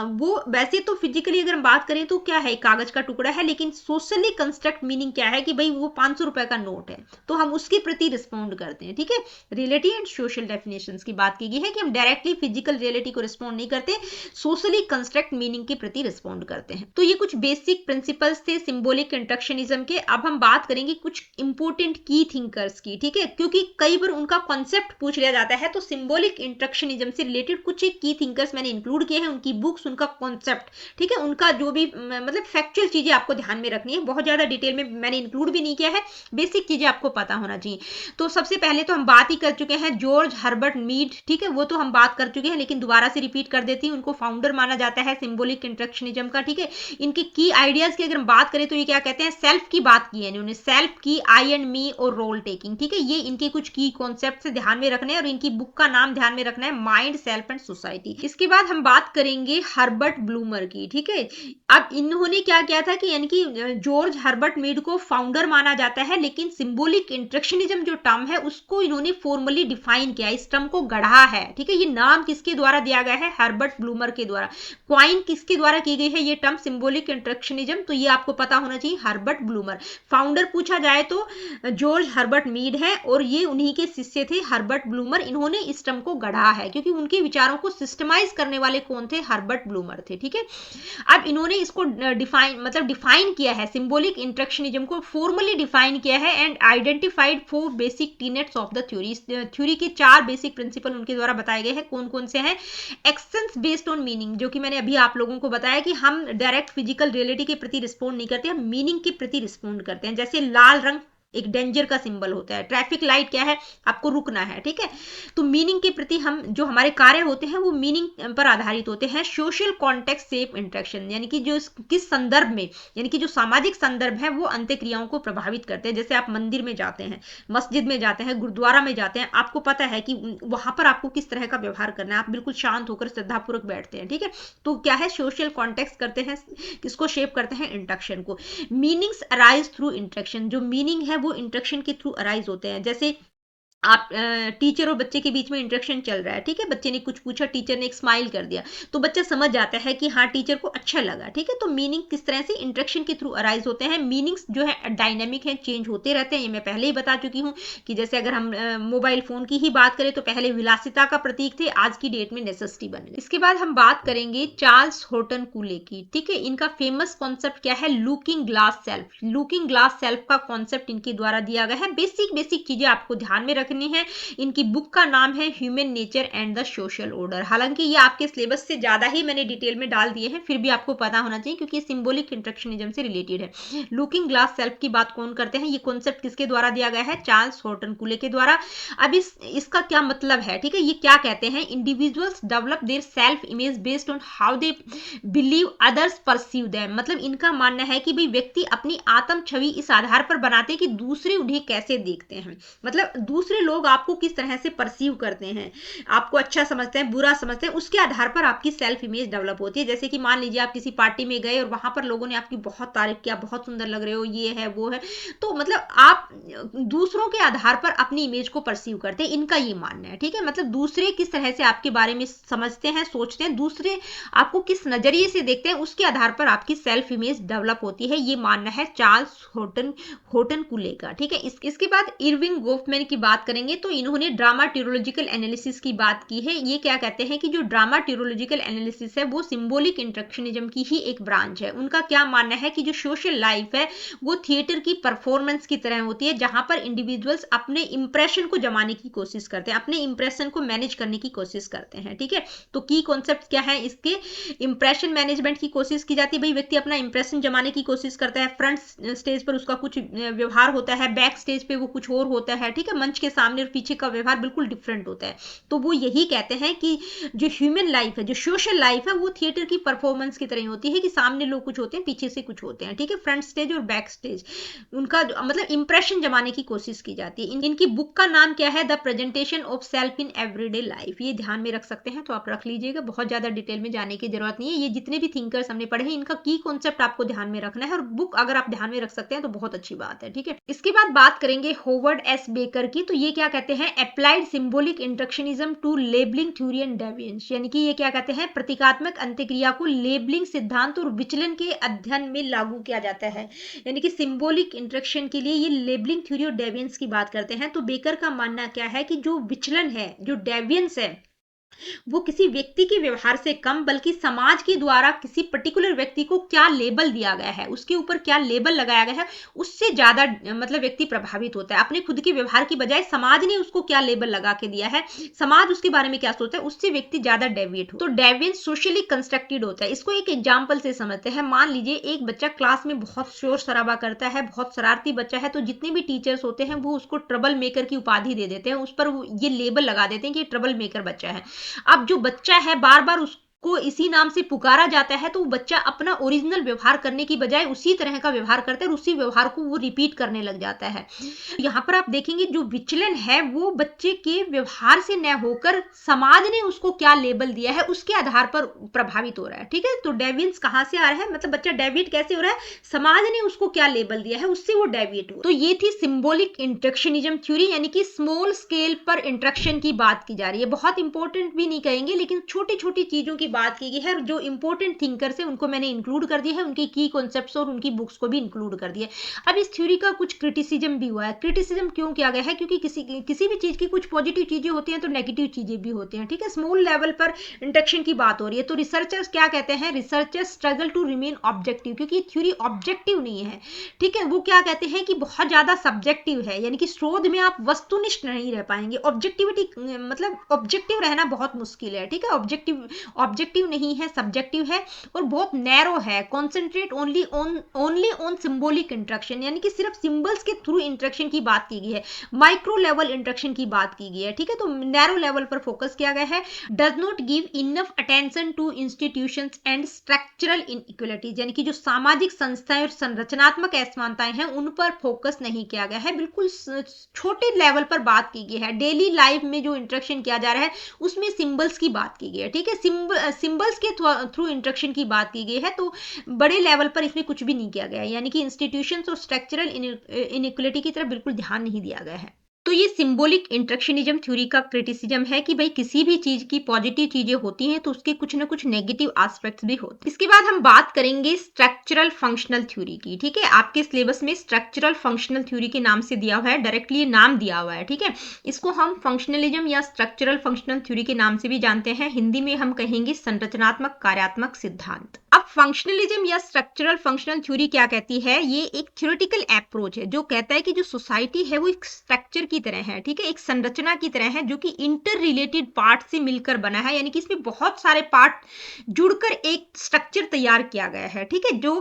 वो वैसे तो फिजिकली अगर हम बात करें तो क्या है, कागज का टुकड़ा है, लेकिन सोशली कंस्ट्रक्ट मीनिंग क्या है कि भाई वो 500 रुपए का नोट है, तो हम उसके प्रति रिस्पॉन्ड करते हैं, ठीक है। रियलिटी एंड सोशल डेफिनेशंस की बात की गई है कि हम डायरेक्टली फिजिकल रियलिटी को रिस्पॉन्ड नहीं करते, सोशली कंस्ट्रक्ट मीनिंग के प्रति रिस्पॉन्ड करते हैं। तो ये कुछ बेसिक प्रिंसिपल्स थे सिंबॉलिक इंटरेक्शनिज्म के। अब हम बात करेंगे कुछ इंपोर्टेंट की थिंकर्स की, ठीक है, क्योंकि कई बार उनका कॉन्सेप्ट पूछ लिया जाता है, तो सिंबॉलिक इंटरेक्शनिज्म से रिलेटेड कुछ एक की थिंकर्स मैंने इंक्लूड किए हैं, उनकी बुक्स, उनका कॉन्सेप्ट, ठीक है, उनका जो भी मतलब फैक्चुअल चीजें आपको ध्यान में रखनी है, बहुत ज्यादा डिटेल में मैंने इंक्लूड भी नहीं किया है, बेसिक चीजें आपको पता होना चाहिए। तो सबसे पहले तो हम बात ही कर चुके हैं जॉर्ज हर्बर्ट मीड, ठीक है, वो तो हम बात कर चुके हैं, लेकिन दोबारा से रिपीट कर देती हूँ, उनको फाउंडर माना जाता है सिंबॉलिक इंटरेक्शनिज्म का, ठीक है। इनके की आइडियाज की अगर हम बात करें तो ये क्या कहते हैं, सेल्फ की बात की है इन्होंने, सेल्फ की, आई एंड मी और रोल टेकिंग, ठीक है, ये इनके कुछ की कॉन्सेप्ट से ध्यान में रखने हैं, और इनकी बुक का नाम ध्यान में रखना है माइंड, सेल्फ एंड सोसाइटी। इसके बाद हम बात करेंगे हर्बर्ट ब्लूमर की, ठीक है। अब इन्होंने क्या किया था कि यानी कि जॉर्ज हर्बर्ट मीड को फाउंडर माना जाता है, लेकिन सिंबॉलिक इंटरेक्शनिज्म जो टर्म है उसको इन्होंने फॉर्मली डिफाइन किया, इस टर्म को गढ़ा है, ठीक है, ये नाम किसके द्वारा दिया गया है, हर्बर्ट ब्लूमर के द्वारा। क्वाइन किसके द्वारा की गई है ये टर्म सिंबॉलिक इंटरेक्शनिज्म, तो ये आपको पता होना चाहिए, हर्बर्ट ब्लूमर। फाउंडर पूछा जाए तो जॉर्ज हर्बर्ट मीड है, और ये उन्हीं के शिष्य थे हर्बर्ट ब्लूमर, इन्होंने इस टर्म को गढ़ा है, क्योंकि उनके विचारों को सिस्टमाइज करने वाले कौन थे, हर्बर्ट ब्लूमर थे, ठीक है। अब इन्होंने इसको डिफाइन किया है, सिंबॉलिक इंटरेक्शनिज्म को फॉर्मली डिफाइन किया है, and identified 4 basic tenets of the theory. Theory के 4 बेसिक प्रिंसिपल उनके द्वारा बताए गए हैं, कौन कौन से हैं, एक्शंस बेस्ड ऑन मीनिंग, जो कि मैंने अभी आप लोगों को बताया कि हम डायरेक्ट फिजिकल रियलिटी के प्रति रिस्पॉन्ड नहीं करते, हम मीनिंग के प्रति रिस्पॉन्ड करते हैं। जैसे लाल रंग एक डेंजर का सिंबल होता है, ट्रैफिक लाइट क्या है, आपको रुकना है, ठीक है, तो मीनिंग के प्रति हम जो हमारे कार्य होते हैं वो मीनिंग पर आधारित होते हैं। सोशल कॉन्टेक्स्ट सेफ इंटरेक्शन, यानी कि जो किस संदर्भ में, यानी कि जो सामाजिक संदर्भ है वो अंत्यक्रियाओं को प्रभावित करते हैं। जैसे आप मंदिर में जाते हैं, मस्जिद में जाते हैं, गुरुद्वारा में जाते हैं, आपको पता है कि वहां पर आपको किस तरह का व्यवहार करना है, आप बिल्कुल शांत होकर श्रद्धापूर्वक बैठते हैं, ठीक है, तो क्या है, सोशल कॉन्टेक्स्ट करते हैं, किसको शेप करते हैं, इंटरेक्शन को। मीनिंग्स अराइज थ्रू इंटरेक्शन, जो मीनिंग है वो इंटरेक्शन के थ्रू अराइज होते हैं। जैसे आप टीचर और बच्चे के बीच में इंटरेक्शन चल रहा है, ठीक है, बच्चे ने कुछ पूछा, टीचर ने एक स्माइल कर दिया, तो बच्चा समझ जाता है कि हाँ टीचर को अच्छा लगा, ठीक है। तो मीनिंग किस तरह से इंटरेक्शन के थ्रू अराइज होते हैं। मीनिंग्स जो है डायनेमिक है, चेंज होते रहते हैं, ये मैं पहले ही बता चुकी हूँ कि जैसे अगर हम मोबाइल फोन की ही बात करें तो पहले विलासिता का प्रतीक थे, आज की डेट में नेसेसिटी बन गए। इसके बाद हम बात करेंगे चार्ल्स होटन कूले की, ठीक है। इनका फेमस कॉन्सेप्ट क्या है, looking glass self. Looking glass self का कॉन्सेप्ट इनके द्वारा दिया गया है। बेसिक बेसिक चीजें आपको ध्यान में रखनी है। इनकी बुक का नाम है human nature and the social order. हालांकि ये आपके सिलेबस से ज्यादा ही मैंने डिटेल में डाल दिए हैं, फिर भी आपको पता होना चाहिए क्योंकि ये सिंबॉलिक इंटरेक्शनिज्म से रिलेटेड है। लुकिंग ग्लास सेल्फ की बात कौन करते हैं, ये कॉन्सेप्ट किसके द्वारा दिया गया है, चार्ल्स हॉटन कूले के द्वारा। अब इसका क्या मतलब है, ठीक है, ये क्या कहते हैं, individuals develop their self image based on how they believe others perceive them. मतलब इनका मानना है कि भाई व्यक्ति अपनी आत्म छवि इस आधार पर बनाते हैं कि दूसरे उन्हें कैसे देखते हैं। मतलब दूसरे लोग आपको किस तरह से परसीव करते हैं, आपको अच्छा समझते हैं, बुरा समझते हैं, उसके आधार पर आपकी सेल्फ इमेज डेवलप होती है। जैसे कि मान लीजिए आप किसी पार्टी में गए और वहां पर लोगों ने आपकी बहुत तारीफ किया, बहुत सुंदर लग रहे हो, ये है वो है, तो मतलब आप दूसरों के आधार पर अपनी इमेज को परसीव करते हैं, इनका ये मानना है, ठीक है। मतलब दूसरे किस तरह से आपके बारे में समझते हैं, सोचते हैं, दूसरे आपको किस नजरिए से देखते हैं, उसके आधार पर आपकी सेल्फ इमेज डेवलप होती है, ये मानना है चार्ल्स होटन कूले का, ठीक है। इसके बाद इरविंग गोफमैन की बात करेंगे तो इन्होंने ड्रामाट्यूरोलॉजिकल एनालिसिस की बात की है। ये क्या कहते हैं कि जो ड्रामाट्यूरोलॉजिकल एनालिसिस है वो सिंबॉलिक इंटरेक्शनिज्म की ही एक ब्रांच है। उनका क्या मानना है कि जो सोशल लाइफ है वो थिएटर की परफॉर्मेंस की तरह होती है, जहां पर इंडिविजुअल्स अपने इंप्रेशन को जमाने की कोशिश करते हैं, अपने इंप्रेशन को मैनेज करने की कोशिश करते हैं, ठीक है। तो की कॉन्सेप्ट क्या है इसके, इंप्रेशन मैनेजमेंट की कोशिश की जाती है। भाई व्यक्ति अपना इंप्रेशन जमाने की कोशिश करता है, फ्रंट स्टेज पर उसका कुछ व्यवहार होता है, बैक स्टेज पे वो कुछ और होता है, ठीक है, मंच के सामने और पीछे का व्यवहार बिल्कुल डिफरेंट होता है। तो वो यही कहते हैं कि जो ह्यूमन लाइफ है, जो सोशल लाइफ है, वो थिएटर की परफॉर्मेंस की तरह होती है कि सामने लोग कुछ होते हैं, पीछे से कुछ होते हैं, ठीक है। फ्रंट स्टेज और बैक स्टेज उनका मतलब इंप्रेशन जमाने की कोशिश की जाती है। इनकी बुक का नाम क्या है, the presentation of self in everyday life. ये ध्यान में रख सकते हैं, तो आप रख लीजिएगा, बहुत ज्यादा डिटेल में जाने की जरूरत नहीं है। ये जितने भी थिंकर्स हमने पढ़े हैं इनका की कॉन्सेप्ट आपको ध्यान में रखना है, और बुक अगर आप ध्यान में रख सकते हैं तो बहुत अच्छी बात है, ठीक है। इसके बाद बात करेंगे होवर्ड एस बेकर की। तो ये क्या कहते हैं, applied symbolic interactionism to labelling theory and deviance. यानी कि ये क्या कहते हैं, प्रतीकात्मक अंत्यक्रिया को लेबलिंग सिद्धांत और विचलन के अध्ययन में लागू किया जाता है। यानी कि सिंबॉलिक इंटरेक्शन के लिए ये लेबलिंग थ्योरी और डेविएंस की बात करते हैं। तो बेकर का मानना क्या है कि जो विचलन है, जो डेविएंस है, वो किसी व्यक्ति के व्यवहार से कम बल्कि समाज के द्वारा किसी पर्टिकुलर व्यक्ति को क्या लेबल दिया गया है, उसके ऊपर क्या लेबल लगाया गया है, उससे ज्यादा मतलब व्यक्ति प्रभावित होता है। अपने खुद के व्यवहार की बजाय समाज ने उसको क्या लेबल लगा के दिया है, समाज उसके बारे में क्या सोचता है, उससे व्यक्ति ज्यादा डेविएट हो। तो डेविएंस सोशली कंस्ट्रक्टेड होता है। इसको एक एग्जाम्पल से समझते हैं। मान लीजिए एक बच्चा क्लास में बहुत शोर शराबा करता है, बहुत शरारती बच्चा है, तो जितने भी टीचर्स होते हैं वो उसको ट्रबल मेकर की उपाधि दे देते हैं, उस पर ये लेबल लगा देते हैं कि ट्रबल मेकर बच्चा है। अब जो बच्चा है बार बार उसको इसी नाम से पुकारा जाता है, तो वो बच्चा अपना ओरिजिनल व्यवहार करने की बजाय उसी तरह का व्यवहार करता है और उसी व्यवहार को वो रिपीट करने लग जाता है। यहाँ पर आप देखेंगे जो विचलन है वो बच्चे के व्यवहार से न होकर समाज ने उसको क्या लेबल दिया है उसके आधार पर प्रभावित हो रहा है, ठीक है। तो डेविएंस कहां से आ रहा है, मतलब बच्चा डेविएट कैसे हो रहा है, समाज ने उसको क्या लेबल दिया है उससे वो डेविएट हो। तो ये थी सिंबॉलिक इंटरेक्शनिज्म थ्योरी, यानी कि स्मॉल स्केल पर इंटरेक्शन की बात की जा रही है। बहुत इंपॉर्टेंट भी नहीं कहेंगे, लेकिन छोटी छोटी चीजों की बात की गई है। जो इंपॉर्टेंट थिंकर्स है उनको मैंने इंक्लूड कर दिया है, उनकी की कॉन्सेप्ट्स और उनकी बुक्स को भी इंक्लूड कर दिया। अब इस थ्योरी का कुछ क्रिटिसिज्म भी हुआ है। क्रिटिसिज्म क्यों किया गया है, क्योंकि किसी भी चीज की कुछ पॉजिटिव चीजें होती हैं तो नेगेटिव चीजें भी होती हैं, ठीक है। स्मॉल लेवल पर इंटरेक्शन की बात हो रही है, तो रिसर्चर्स क्या कहते हैं, researchers struggle to remain objective, क्योंकि थ्योरी ऑब्जेक्टिव नहीं है, ठीक है। वो क्या कहते हैं कि बहुत ज्यादा सब्जेक्टिव है, यानी कि शोध में आप वस्तुनिष्ठ नहीं रह पाएंगे। ऑब्जेक्टिविटी मतलब ऑब्जेक्टिव रहना बहुत मुश्किल है, ठीक है। ऑब्जेक्टिव नहीं है, सब्जेक्टिव है और बहुत नैरो है। Concentrate only on symbolic interaction, यानी कि सिर्फ सिंबल्स के थ्रू इंटरेक्शन की बात की गई है, माइक्रो लेवल इंटरेक्शन की बात की गई है, ठीक है। तो नैरो लेवल पर फोकस किया गया है। Does not give enough attention to institutions and structural inequalities, यानी कि जो सामाजिक संस्थाएं और संरचनात्मक असमानताएं हैं उन पर फोकस नहीं किया गया है, बिल्कुल छोटे लेवल पर बात की गई है। डेली लाइफ में जो इंटरेक्शन किया जा रहा है उसमें सिंबल्स की बात की गई है, ठीक है। सिंबल्स के थ्रू इंटरेक्शन की बात की गई है, तो बड़े लेवल पर इसमें कुछ भी नहीं किया गया है, यानी कि इंस्टीट्यूशंस और स्ट्रक्चरल इनइक्वालिटी की तरफ बिल्कुल ध्यान नहीं दिया गया है। तो ये सिंबॉलिक इंटरेक्शनिज्म थ्योरी का क्रिटिसिज्म है कि भाई किसी भी चीज की पॉजिटिव चीजें होती हैं तो उसके कुछ ना कुछ नेगेटिव एस्पेक्ट्स भी होते हैं। इसके बाद हम बात करेंगे स्ट्रक्चरल फंक्शनल थ्योरी की। ठीक है, आपके सिलेबस में स्ट्रक्चरल फंक्शनल थ्योरी के नाम से दिया हुआ है, डायरेक्टली ये नाम दिया हुआ है। ठीक है, इसको हम फंक्शनलिज्म या स्ट्रक्चरल फंक्शनल थ्योरी के नाम से भी जानते हैं। हिंदी में हम कहेंगे संरचनात्मक कार्यात्मक सिद्धांत। अब फंक्शनलिज्म या स्ट्रक्चरल फंक्शनल थ्योरी क्या कहती है? ये एक थ्योरेटिकल अप्रोच है जो कहता है कि जो सोसाइटी है वो एक स्ट्रक्चर की तरह है। ठीक है, एक संरचना की तरह है जो कि इंटर रिलेटेड पार्ट से मिलकर बना है, यानी कि इसमें बहुत सारे पार्ट जुड़कर एक स्ट्रक्चर तैयार किया गया है। ठीक है, जो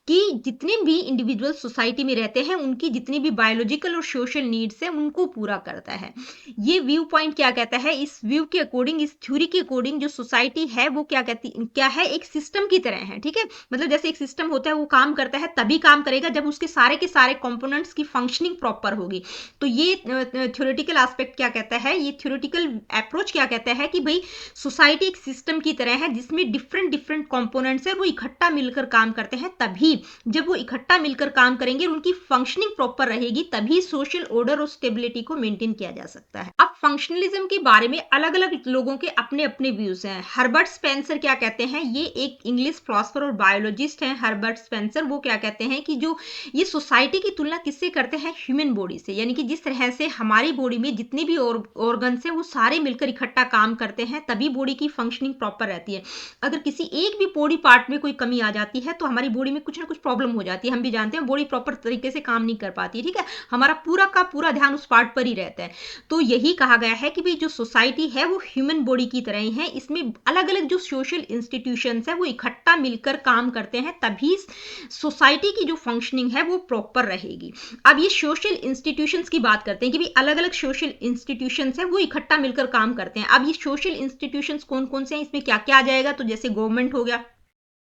कि जितने भी इंडिविजुअल सोसाइटी में रहते हैं उनकी जितनी भी बायोलॉजिकल और सोशल नीड्स है उनको पूरा करता है। ये व्यू पॉइंट क्या कहता है? इस व्यू के अकॉर्डिंग, इस थ्योरी के अकॉर्डिंग जो सोसाइटी है वो क्या है, एक सिस्टम की तरह है। ठीक है, मतलब जैसे एक सिस्टम होता है वो काम करता है तभी काम करेगा जब उसके सारे के सारे कंपोनेंट्स की फंक्शनिंग प्रॉपर होगी। तो ये थ्योरेटिकल एस्पेक्ट क्या कहता है, ये थ्योरेटिकल अप्रोच क्या कहता है कि भाई सोसाइटी एक सिस्टम की तरह है जिसमें डिफरेंट डिफरेंट कंपोनेंट्स है, वो इकट्ठा मिलकर काम करते हैं। तभी जब वो इकट्ठा मिलकर काम करेंगे और उनकी फंक्शनिंग प्रॉपर रहेगी तभी सोशल ऑर्डर और स्टेबिलिटी को मेंटेन किया जा सकता है। अब फंक्शनलिज्म के बारे में अलग अलग लोगों के अपने अपने व्यूज हैं। हर्बर्ट स्पेंसर क्या कहते हैं? ये एक इंग्लिश फिलोसोफर और बायोलॉजिस्ट हैं हर्बर्ट स्पेंसर। वो क्या कहते हैं कि जो ये सोसाइटी की तुलना किससे करते हैं? ह्यूमन बॉडी से। यानी कि जिस तरह से हमारी बॉडी में जितने भी ऑर्गन्स हैं वो सारे मिलकर इकट्ठा काम करते हैं तभी बॉडी की फंक्शनिंग प्रॉपर रहती है। अगर किसी एक भी बॉडी पार्ट में कोई कमी आ जाती है तो हमारी बॉडी में कुछ ना कुछ प्रॉब्लम हो जाती है। हम भी जानते हैं बॉडी प्रॉपर तरीके से काम नहीं कर पाती है। ठीक है, हमारा पूरा का पूरा ध्यान उस पार्ट पर ही रहता है। तो यही कहा गया है कि भाई जो सोसाइटी है वो ह्यूमन बॉडी की तरह ही है। इसमें अलग अलग जो सोशल इंस्टीट्यूशंस है वो इकट्ठा मिलकर काम करते हैं तभी सोसाइटी की जो फंक्शनिंग है वो प्रॉपर रहेगी। अब ये सोशल इंस्टीट्यूशंस की बात करते हैं कि भाई अलग अलग सोशल इंस्टीट्यूशंस है वो इकट्ठा मिलकर काम करते हैं। अब ये सोशल इंस्टीट्यूशंस कौन कौन से हैं, इसमें क्या क्या आ जाएगा? तो जैसे गवर्नमेंट हो गया,